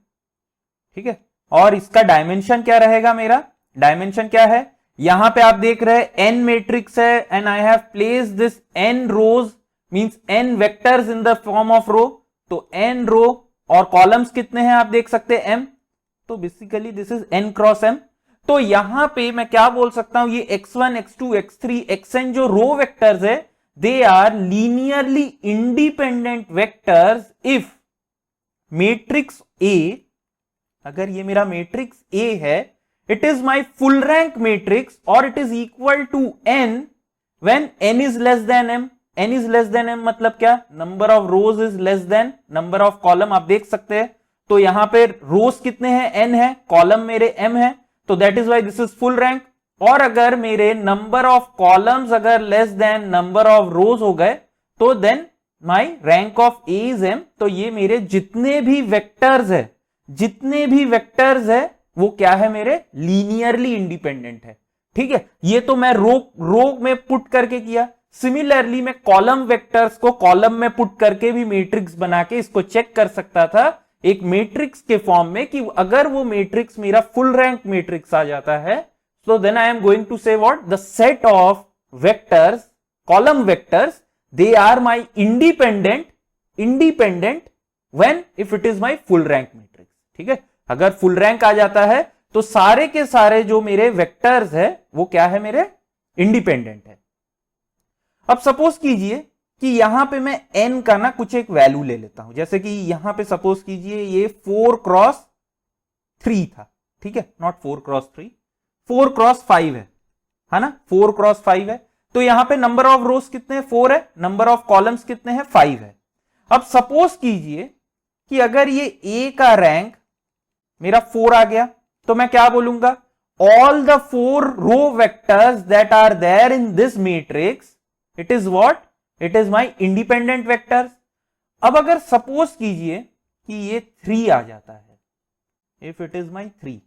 ठीक है, और इसका डायमेंशन क्या रहेगा, मेरा डायमेंशन क्या है, यहां पे आप देख रहे हैं n मैट्रिक्स है and I have place this n rows means n vectors in the form of row. तो n रो और कॉलम्स कितने हैं आप देख सकते हैं m, तो basically this is n cross m। तो यहां पे मैं क्या बोल सकता हूं, ये x1, x2, x3, xn जो रो वेक्टर्स है they are linearly independent vectors if matrix A, अगर ये मेरा मैट्रिक्स ए है, it is my full rank matrix और it is equal to n when n is less than m। n is less than m मतलब क्या? Number of rows is less than number of column. आप देख सकते हैं तो यहां पे रोज कितने हैं? n है, कॉलम मेरे m है, तो that is why this is full rank. और अगर मेरे नंबर ऑफ कॉलम्स अगर less than number of rows हो गए तो then my rank of A is m। तो ये मेरे जितने भी वेक्टर्स है, जितने भी वेक्टर्स है वो क्या है? मेरे लीनियरली इंडिपेंडेंट है। ठीक है, ये तो मैं रो में पुट करके किया। सिमिलरली मैं कॉलम वेक्टर्स को कॉलम में पुट करके भी मैट्रिक्स बना के इसको चेक कर सकता था एक मैट्रिक्स के फॉर्म में कि अगर वो मैट्रिक्स मेरा फुल रैंक मैट्रिक्स आ जाता है so then I am going to say what? The set of vectors, column vectors, they are my independent when if it is my full rank matrix। ठीक है, अगर फुल रैंक आ जाता है तो सारे के सारे जो मेरे वेक्टर्स है वो क्या है? मेरे इंडिपेंडेंट है। अब सपोज कीजिए कि यहां पे मैं n का ना कुछ एक वैल्यू ले लेता हूं, जैसे कि यहां पे सपोज कीजिए ये 4x3 था। ठीक है, नॉट 4x3, 4x5 है ना? 4x5 है, तो यहां पे नंबर ऑफ रोज कितने हैं? 4 है, नंबर ऑफ कॉलम्स कितने हैं? 5 है। अब सपोज कीजिए कि अगर ये ए का रैंक मेरा 4 आ गया तो मैं क्या बोलूंगा? All the 4 row vectors that are there in this matrix, it is what? It is my independent vectors. अब अगर सपोज कीजिए कि ये 3 आ जाता है, if it is my 3,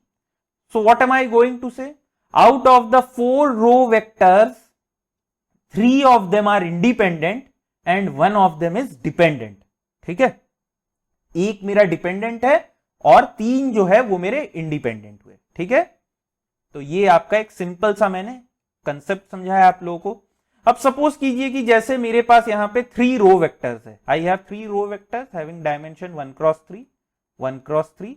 so what am I going to say? Out of the 4 row vectors, 3 of them are independent and 1 of them is dependent। ठीक है, एक मेरा डिपेंडेंट है और 3 जो है वो मेरे इंडिपेंडेंट हुए। ठीक है, तो ये आपका एक सिंपल सा मैंने कंसेप्ट समझाया आप लोगों को। अब सपोज कीजिए कि जैसे मेरे पास यहां पे 3 रो वेक्टर्स है। I have 3 row vectors having dimension 1x3, 1x3,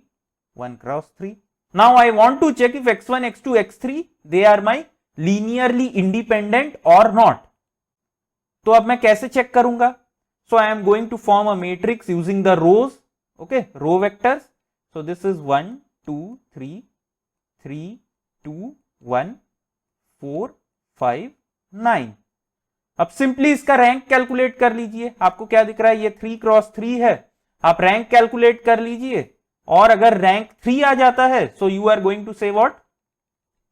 1x3। Now I want to check if x1, x2, x3 they are my linearly independent or not। तो अब मैं कैसे चेक करूंगा? So I am going to form a matrix using the rows, okay, row vectors। So this is 1 2 3 3 2 1 4 5 9। अब simply इसका rank calculate कर लीजिए। आपको क्या दिख रहा है? ये 3x3 है, आप रैंक कैलकुलेट कर लीजिए और अगर रैंक 3 आ जाता है so you are going to say what?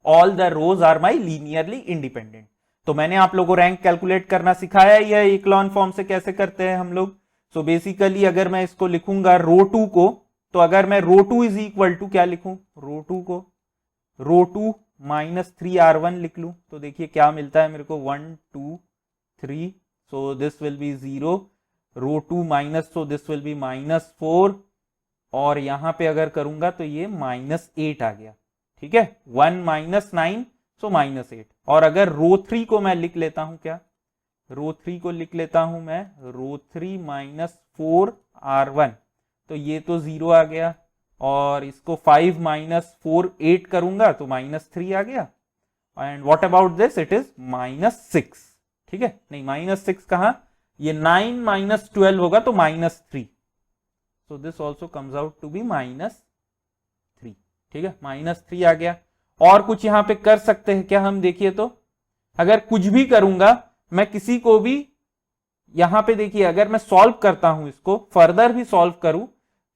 All the rows are my linearly independent. तो मैंने आप लोगों को रैंक कैलकुलेट करना सिखाया ही है, इक्लॉन फॉर्म से कैसे करते हैं हम लोग। सो बेसिकली अगर मैं इसको लिखूंगा रो 2 को, तो अगर मैं रो 2 इज इक्वल टू क्या लिखूं? रो 2 को रो 2 माइनस 3r1 लिख लूं तो देखिए क्या मिलता है मेरे को? 1 2 3, so this will be 0, row 2 minus, so this will be -4, और यहां पे अगर करूंगा तो ये -8 आ गया। ठीक है, 1 - 9 सो -8। और अगर रो 3 को मैं लिख लेता हूं, क्या रो 3 को लिख लेता हूं मैं? रो 3 - 4r1, तो ये तो 0 आ गया। और इसको 5 - 4 8 करूंगा तो -3 आ गया। And what about this? It is -6। ठीक है, नहीं -6 कहां? ये 9 - 12 होगा तो -3, so this also comes out to be -3। ठीक है, -3 आ गया। और कुछ यहां पे कर सकते हैं क्या हम? देखिए तो अगर कुछ भी करूंगा मैं, किसी को भी यहां पे देखिए, अगर मैं सॉल्व करता हूं, इसको फर्दर भी सॉल्व करूं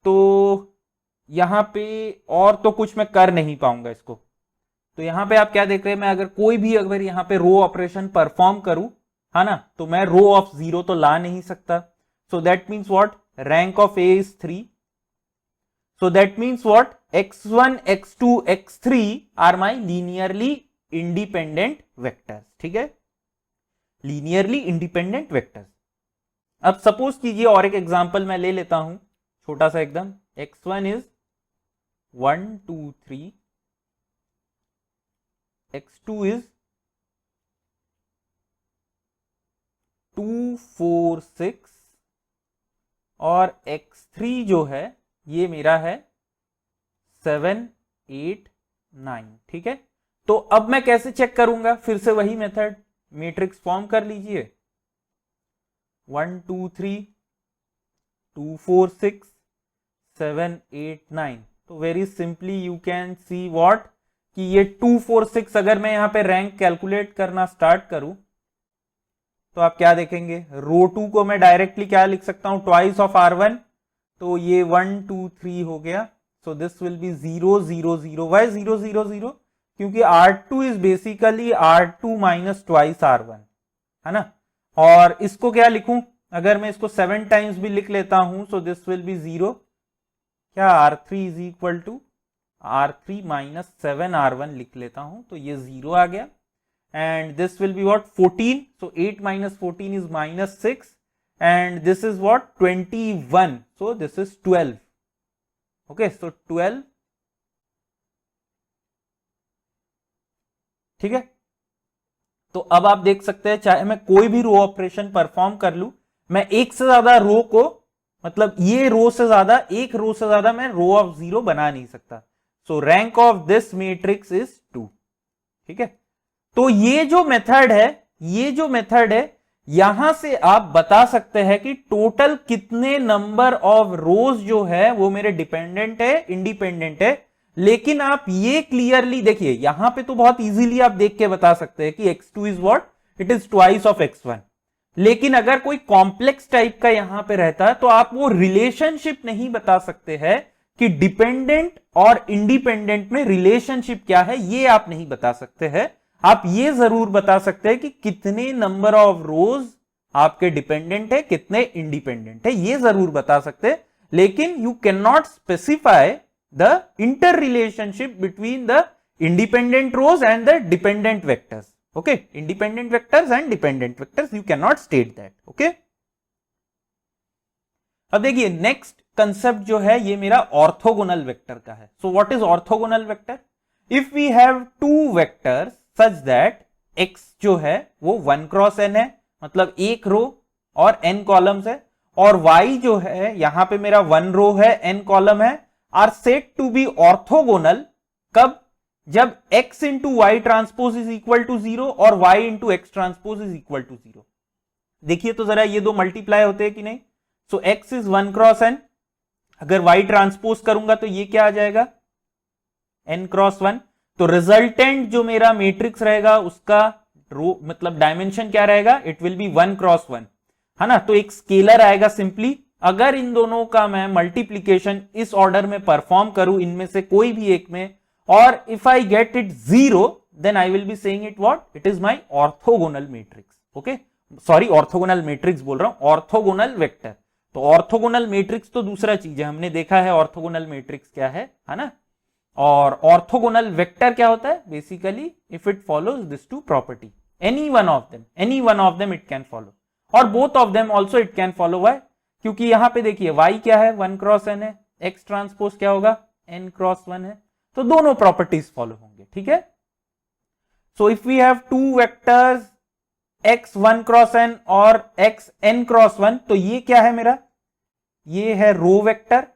तो यहां पे और तो कुछ मैं कर नहीं पाऊंगा इसको। तो यहां पे आप क्या देख रहे हैं? मैं अगर कोई भी अगर यहां पे रो ऑपरेशन परफॉर्म करूं, है ना, तो मैं रो ऑफ 0 तो ला नहीं सकता। So that means what? rank of A is 3, so that means what? x1 x2 x3 are my linearly independent vectors। ठीक है, linearly independent vectors। अब सपोज कीजिए और एक एग्जांपल मैं ले लेता हूं, छोटा सा एकदम। x1 is 1 2 3, x2 is 2 4 6 और x3 जो है ये मेरा है 7 8 9। ठीक है, तो अब मैं कैसे चेक करूंगा? फिर से वही मेथड, मैट्रिक्स फॉर्म कर लीजिए। 1 2 3 2 4 6 7 8 9। तो very simply you can see what कि ये 2 4 6 अगर मैं यहां पे रैंक कैलकुलेट करना स्टार्ट करूं तो आप क्या देखेंगे, रो 2 को मैं डायरेक्टली क्या लिख सकता हूं, ट्वाइस ऑफ R1, तो ये 1 2 3 हो गया। So this will be 0 0 0। Why 0 0 0? क्योंकि R2 is basically R2 minus twice R1, है ना। और इसको क्या लिखूं, अगर मैं इसको 7 टाइम्स भी लिख लेता हूं, सो दिस विल बी 0, क्या R3 is equal to R3 minus 7 R1 लिख लेता हूं, तो ये 0 आ गया। And this will be what 14, so 8 minus 14 is minus 6, and this is what 21, so this is 12. okay, so 12, ठीक है। तो अब आप देख सकते हैं चाहे मैं कोई भी रो ऑपरेशन परफॉर्म कर लूं, मैं एक से ज्यादा रो को, मतलब ये रो से ज्यादा, एक रो से ज्यादा मैं रो ऑफ 0 बना नहीं सकता। सो rank of this matrix is 2, ठीक है। तो ये जो मेथड है यहां से आप बता सकते हैं कि टोटल कितने नंबर ऑफ रोज जो है वो मेरे डिपेंडेंट है, इंडिपेंडेंट है। लेकिन आप ये क्लियरली देखिए, यहां पे तो बहुत इजीली आप देख के बता सकते हैं कि x2 is what, it is twice of x1। लेकिन अगर कोई कॉम्प्लेक्स टाइप का यहां पे रहता है तो आप वो रिलेशनशिप नहीं बता सकते हैं कि डिपेंडेंट और इंडिपेंडेंट में रिलेशनशिप क्या है, ये आप नहीं बता सकते हैं। आप ये जरूर बता सकते हैं कि कितने नंबर ऑफ रोज आपके डिपेंडेंट है, कितने इंडिपेंडेंट है, ये जरूर बता सकते हैं। लेकिन you can not specify the inter relationship between the independent rows and the dependent vectors. Okay, independent vectors and dependent vectors, you can not state that. Okay, अब देखिए नेक्स्ट कंसेप्ट जो है ये मेरा ऑर्थोगोनल वेक्टर का है। So what is orthogonal vector? If we have two vectors such that x जो है वो 1 क्रॉस n है, मतलब एक रो और n कॉलम्स है, और y जो है यहां पे मेरा 1 रो है, n कॉलम है, are set to be orthogonal. कब? जब x into Y transpose is equal to 0 और y into X transpose is equal to 0। देखिए तो जरा ये दो मल्टीप्लाई होते हैं कि नहीं। सो x इज 1 क्रॉस n, अगर y ट्रांसपोज करूंगा तो ये क्या आ जाएगा, n क्रॉस 1। तो रिजल्टेंट जो मेरा मैट्रिक्स रहेगा उसका रो मतलब डायमेंशन क्या रहेगा, इट विल बी 1 क्रॉस 1, है ना। तो एक स्केलर आएगा सिंपली। अगर इन दोनों का मैं मल्टीप्लीकेशन इस ऑर्डर में परफॉर्म करूं, इनमें से कोई भी एक में, और if I get it 0, then I will be saying it what, it is my orthogonal matrix. Okay, sorry orthogonal matrix बोल रहा हूं, ऑर्थोगोनल वेक्टर। तो ऑर्थोगोनल मैट्रिक्स तो दूसरा चीज है, हमने देखा है ऑर्थोगोनल मैट्रिक्स क्या है ना। और ऑर्थोगोनल वेक्टर क्या होता है, basically if it follows this two property, any one of them it can follow, और both of them also it can follow. Why? क्योंकि यहां पे देखिए y क्या है, 1 क्रॉस n है, x ट्रांसपोज क्या होगा, n क्रॉस 1 है, तो दोनों प्रॉपर्टीज फॉलो होंगे, ठीक है। So if we have two vectors x 1 cross n और x n क्रॉस 1, तो ये क्या है मेरा, ये है रो वेक्टर,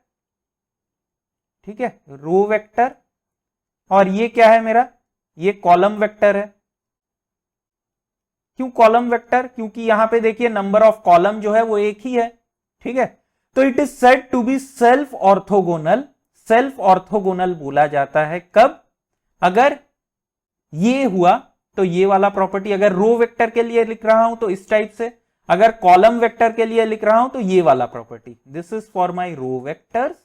ठीक है, रो वेक्टर। और ये क्या है मेरा, ये कॉलम वेक्टर है। क्यों कॉलम वेक्टर? क्योंकि यहां पे देखिए नंबर ऑफ कॉलम जो है वो एक ही है, ठीक है। तो it is said to be self orthogonal. Self orthogonal बोला जाता है कब, अगर ये हुआ तो ये वाला प्रॉपर्टी, अगर रो वेक्टर के लिए लिख रहा हूं तो इस टाइप से, अगर कॉलम वेक्टर के लिए लिख रहा हूं तो ये वाला property, this is for my row vectors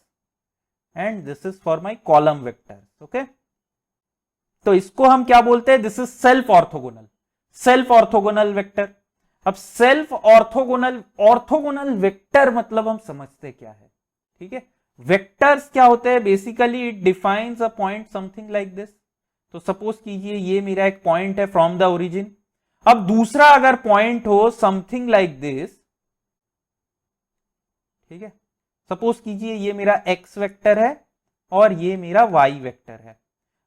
and this is for my column vectors. Okay, तो इसको हम क्या बोलते हैं, this is self orthogonal, self orthogonal vector. अब सेल्फ ऑर्थोगोनल वेक्टर मतलब हम समझते क्या है, ठीक है। वेक्टर्स क्या होते हैं, basically it defines a point something like this. तो सपोज कीजिए ये मेरा एक पॉइंट है फ्रॉम द ओरिजिन। अब दूसरा अगर पॉइंट हो समथिंग लाइक दिस, ठीक है, सपोज कीजिए ये मेरा x वेक्टर है और ये मेरा y वेक्टर है।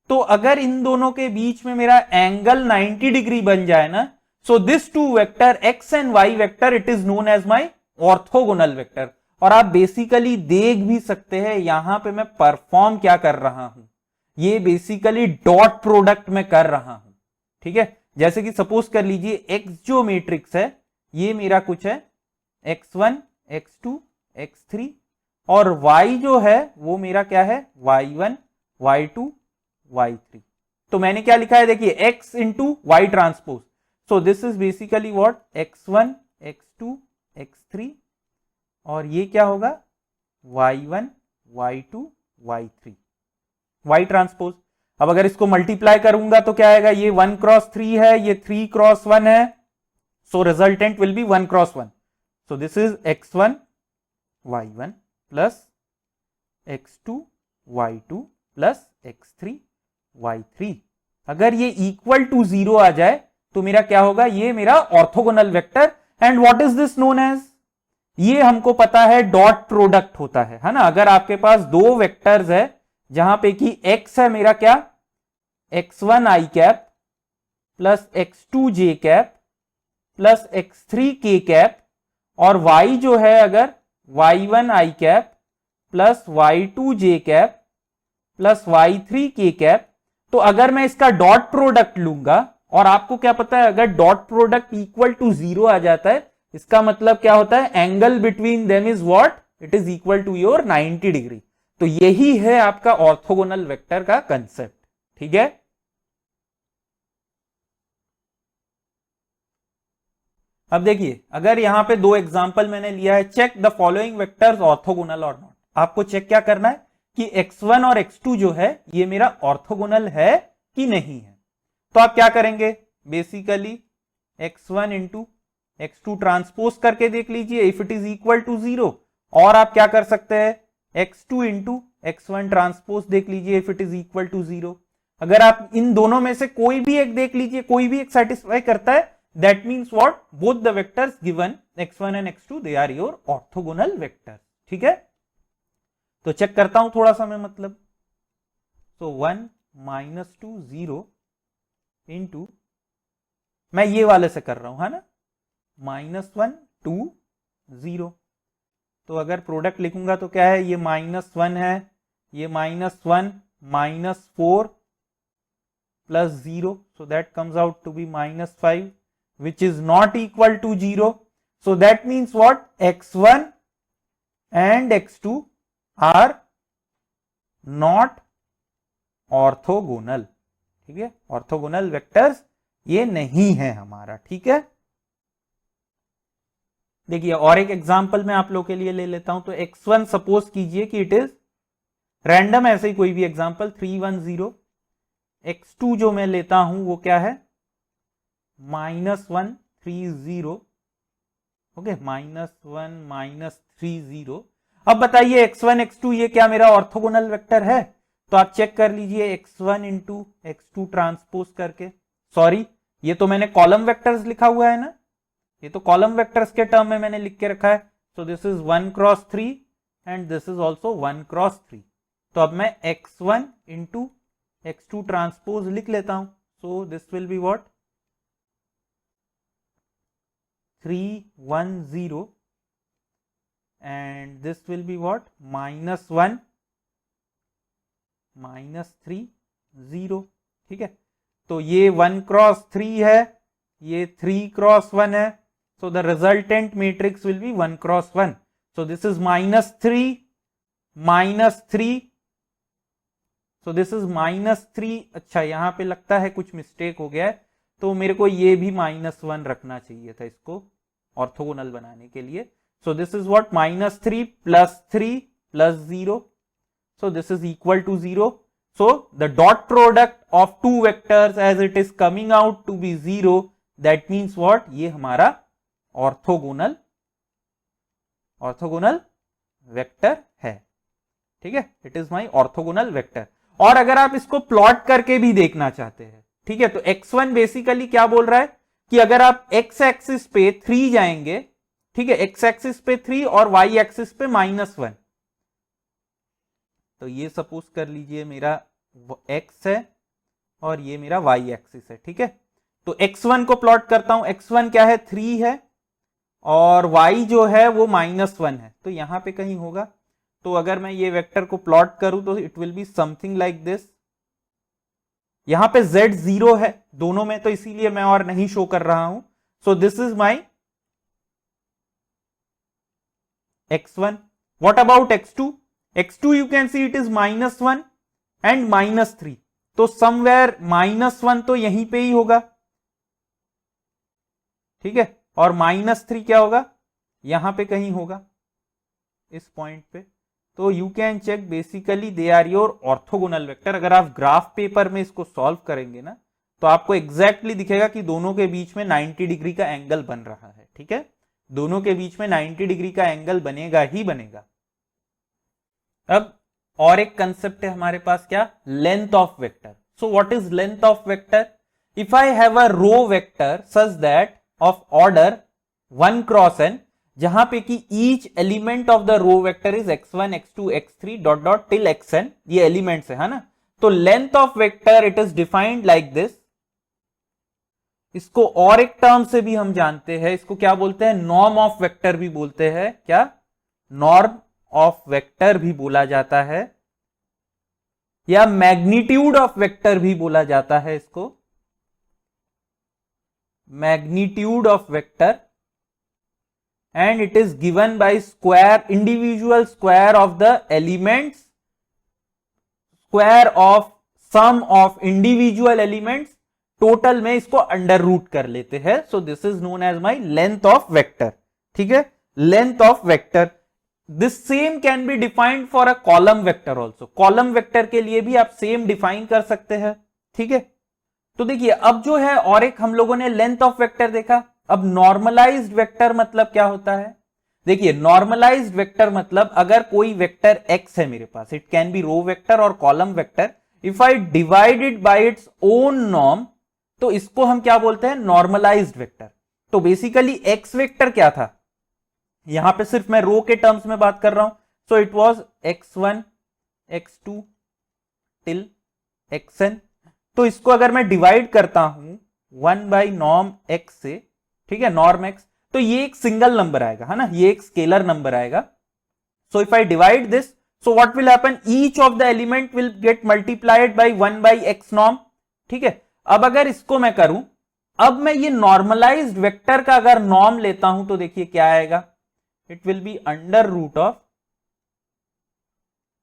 तो अगर इन दोनों के बीच में मेरा एंगल 90 डिग्री बन जाए ना, so this two vector x and y vector, it is known as my orthogonal vector. और आप बेसिकली देख भी सकते हैं यहां पे मैं परफॉर्म क्या कर रहा हूं, ये बेसिकली डॉट प्रोडक्ट में कर रहा हूं, ठीक है। जैसे कि सपोज कर लीजिए x जो मैट्रिक्स है ये मेरा कुछ है x1 x2 x3 और y जो है वो मेरा क्या है y1 y2 y3। तो मैंने क्या लिखा है देखिए x into Y transpose, so this is basically what x1 x2 x3 और ये क्या होगा y1 y2 y3 Y transpose. अब अगर इसको मल्टीप्लाई करूंगा तो क्या आएगा, ये 1 क्रॉस 3 है, ये 3 क्रॉस 1 है, so resultant will be 1 cross 1, so this is x1 y1 plus x2 y2 plus x3 y3। अगर ये इक्वल टू 0 आ जाए तो मेरा क्या होगा, ये मेरा orthogonal vector. And what is this known as, ये हमको पता है डॉट प्रोडक्ट होता है ना। अगर आपके पास दो वेक्टर्स है जहां पे कि x है मेरा क्या x1 i cap plus x2 j cap plus x3 k cap और y जो है अगर y1 i cap plus y2 j cap plus y3 k cap, तो अगर मैं इसका डॉट प्रोडक्ट लूंगा और आपको क्या पता है अगर डॉट प्रोडक्ट इक्वल टू 0 आ जाता है इसका मतलब क्या होता है, angle between them is what, it is equal to your 90 degree. तो यही है आपका ऑर्थोगोनल वेक्टर का कंसेप्ट, ठीक है। अब देखिए अगर यहां पे दो एग्जांपल मैंने लिया है, check the following vectors orthogonal और नॉट। आपको चेक क्या करना है कि x1 और x2 जो है ये मेरा ऑर्थोगोनल है कि नहीं है। तो आप क्या करेंगे, basically x1 into x2 transpose करके देख लीजिए if it is equal to 0, और आप क्या कर सकते हैं x2 इंटू x1 ट्रांसपोज देख लीजिए if it is equal to 0। अगर आप इन दोनों में से कोई भी एक देख लीजिए, कोई भी एक सेटिस्फाई करता है, that means what, both the vectors given x1 and x2 they are your orthogonal vector, ठीक है। तो चेक करता हूं थोड़ा सा मैं, मतलब सो 1 -2 0 इंटू, मैं ये वाले से कर रहा हूं है ना, -1 2 0। तो अगर प्रोडक्ट लिखूंगा तो क्या है, ये -1 है, ये -1 -4 plus 0, so that comes out to be -5 which is not equal to 0. So that means what, x1 and x2 are not orthogonal, ठीक है। ऑर्थोगोनल वेक्टर्स ये नहीं है हमारा, ठीक है। देखिए और एक एग्जांपल मैं आप लोग के लिए ले लेता हूं। तो x1 सपोज कीजिए कि इट इज रैंडम, ऐसे ही कोई भी एग्जांपल 3 1 0। x2 जो मैं लेता हूं वो क्या है -1 3 0, ओके, -1 3 0। अब बताइए x1 x2 ये क्या मेरा ऑर्थोगोनल वेक्टर है? तो आप चेक कर लीजिए x1 इंटू x2 ट्रांसपोज करके, सॉरी ये तो मैंने कॉलम वेक्टर्स लिखा हुआ है ना, ये तो कॉलम वेक्टर्स के टर्म में मैंने लिख के रखा है। So this is 1 cross 3 and this is also 1 cross 3। तो अब मैं x1 इंटू x2 ट्रांसपोज लिख लेता हूं। सो this will be what 3 1 0 and this will be what -1 -3 0, ठीक है। तो ये 1 क्रॉस 3 है, ये 3 क्रॉस 1 है, so the resultant matrix will be 1 cross 1. So this is -3 -3, so this is -3। अच्छा यहां पे लगता है कुछ मिस्टेक हो गया है, तो मेरे को ये भी -1 रखना चाहिए था इसको ऑर्थोगोनल बनाने के लिए। So this is what -3 plus 3 plus 0, so this is equal to 0. So the dot product of two vectors as it is coming out to be 0, that means what, ये हमारा ऑर्थोगोनल वेक्टर है, ठीक है। It is my orthogonal vector. और अगर आप इसको plot करके भी देखना चाहते हैं, ठीक है, तो x1 बेसिकली क्या बोल रहा है कि अगर आप x एक्सिस पे 3 जाएंगे, ठीक है, x एक्सिस पे 3 और y एक्सिस पे -1, तो ये सपोज कर लीजिए मेरा x है और ये मेरा y एक्सिस है, ठीक है। तो x1 को प्लॉट करता हूं, x1 क्या है 3 है और y जो है वो -1 है, तो यहां पे कहीं होगा। तो अगर मैं ये वेक्टर को प्लॉट करूं तो it will be something like this. यहां पे z 0 है दोनों में, तो इसीलिए मैं और नहीं शो कर रहा हूं। सो this is my x1. What about x2? x2 you can see it is -1 and -3. तो somewhere -1 तो यहीं पे ही होगा, ठीक है, और -3 क्या होगा, यहां पे कहीं होगा इस पॉइंट पे. तो you can check basically they are your orthogonal vector. अगर आप ग्राफ पेपर में इसको सॉल्व करेंगे ना तो आपको एग्जैक्टली दिखेगा कि दोनों के बीच में 90 डिग्री का एंगल बन रहा है, ठीक है, दोनों के बीच में 90 डिग्री का एंगल बनेगा ही बनेगा. अब और एक कंसेप्ट है हमारे पास, क्या, length of vector. So what is length of vector? If I have a row vector such that of order 1 cross n, जहां पे कि each element of the row vector is x1 x2 x3 dot dot till xn, ये elements है ना. तो length of vector it is defined like this. इसको और एक टर्म से भी हम जानते हैं, इसको क्या बोलते हैं, नॉर्म ऑफ वेक्टर भी बोलते हैं. क्या, नॉर्म ऑफ वेक्टर भी बोला जाता है, या मैग्नीट्यूड ऑफ वेक्टर भी बोला जाता है इसको, magnitude of vector. And it is given by square, individual square of the elements, square of sum of individual elements, total में इसको अंडर रूट कर लेते हैं. So this is known as my length of vector, ठीक है, length of vector. This same can be defined for a column vector also. Column vector के लिए भी आप सेम डिफाइन कर सकते हैं, ठीक है. तो देखिए अब जो है और एक हम लोगों ने लेंथ ऑफ वेक्टर देखा. अब नॉर्मलाइज्ड वेक्टर मतलब क्या होता है? देखिए नॉर्मलाइज्ड वेक्टर मतलब अगर कोई वेक्टर x है मेरे पास, it can be row vector और column vector, if I divide it by its own norm, तो इसको हम क्या बोलते हैं, नॉर्मलाइज्ड वेक्टर. तो बेसिकली x वेक्टर क्या था, यहां पे सिर्फ मैं रो के टर्म्स में बात कर रहा हूं. So it was x1 x2 till xn. तो इसको अगर मैं डिवाइड करता हूं 1 बाई नॉर्म x से, ठीक है, नॉर्म x, तो ये एक सिंगल नंबर आएगा, है ना, ये एक स्केलर नंबर आएगा. So if I divide this, so what will happen, each of the element will get multiplied by 1 by x norm, ठीक है. अब अगर इसको मैं करूं, अब मैं ये नॉर्मलाइज्ड वेक्टर का अगर नॉर्म लेता हूं तो देखिए क्या आएगा, it will be under root of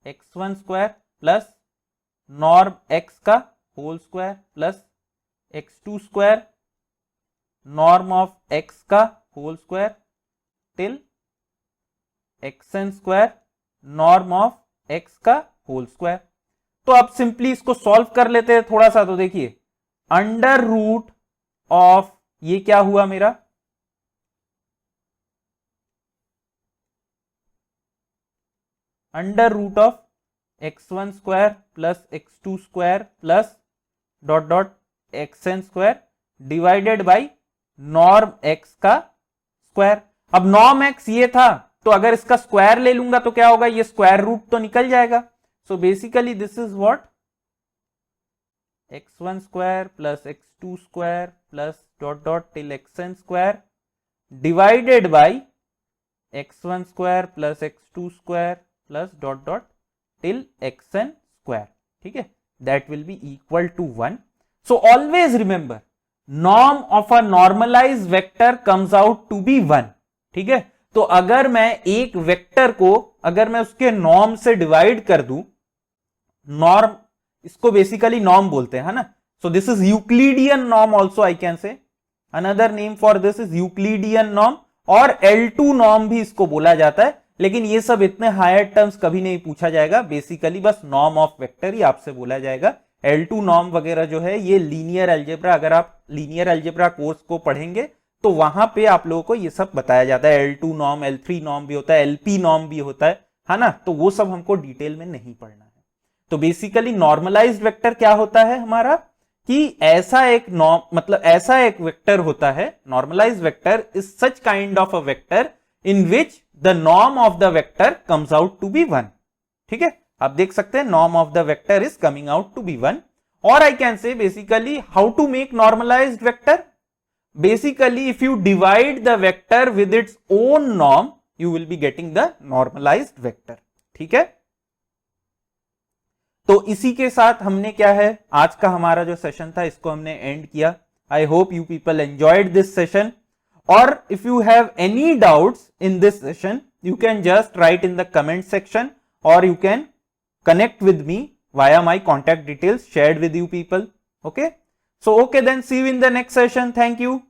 x1 square plus norm x का whole square plus x2 square norm of x का whole square till xn square norm of x का होल स्क्वायर. तो अब सिंपली इसको सॉल्व कर लेते हैं थोड़ा सा. तो देखिए अंडर रूट ऑफ, ये क्या हुआ मेरा, under root of x1 square plus x2 square plus dot dot xn square divided by norm x का स्क्वायर. अब नॉर्म x ये था, तो अगर इसका स्क्वायर ले लूंगा तो क्या होगा, ये स्क्वायर रूट तो निकल जाएगा. So basically this is what, x1 square plus x2 square plus dot dot till xn square divided by x1 square plus x2 square plus dot dot till xn square, ठीक है, that will be equal to 1. So always remember, norm of a normalized vector comes out to be 1, ठीक है. तो अगर मैं एक vector को, अगर मैं उसके नॉर्म से डिवाइड कर दूं, नॉर्म, इसको बेसिकली नॉर्म बोलते हैं, है ना. So this is Euclidean norm also, I can से another name for this is Euclidean norm, और L2 नॉर्म भी इसको बोला जाता है. लेकिन ये सब इतने हायर टर्म्स कभी नहीं पूछा जाएगा, बेसिकली बस नॉर्म ऑफ वेक्टर ही आपसे बोला जाएगा. L2 नॉर्म वगैरह जो है ये लीनियर अलजेब्रा, अगर आप लीनियर अलजेब्रा कोर्स को पढ़ेंगे तो वहां पे आप लोगों को ये सब बताया जाता है. L2 नॉर्म, L3 नॉर्म भी होता है, LP नॉर्म भी होता है ना. तो वो सब हमको डिटेल में नहीं पढ़ना है. तो बेसिकली नॉर्मलाइज्ड वेक्टर क्या होता है हमारा, कि ऐसा एक नॉर्म, मतलब ऐसा एक वेक्टर होता है, normalized vector is such kind of a vector in which the norm of the vector comes out to be 1, ठीक है. आप देख सकते हैं norm of the vector is coming out to be 1. और I can say basically how to make normalized vector, basically if you divide the vector with its own norm you will be getting the normalized vector, ठीक है. तो इसी के साथ हमने क्या है, आज का हमारा जो सेशन था इसको हमने एंड किया. I hope you people enjoyed this session, और if you have any doubts in this session you can just write in the comment section, or you can connect with me via my contact details shared with you people. Okay, so okay, then see you in the next session. Thank you.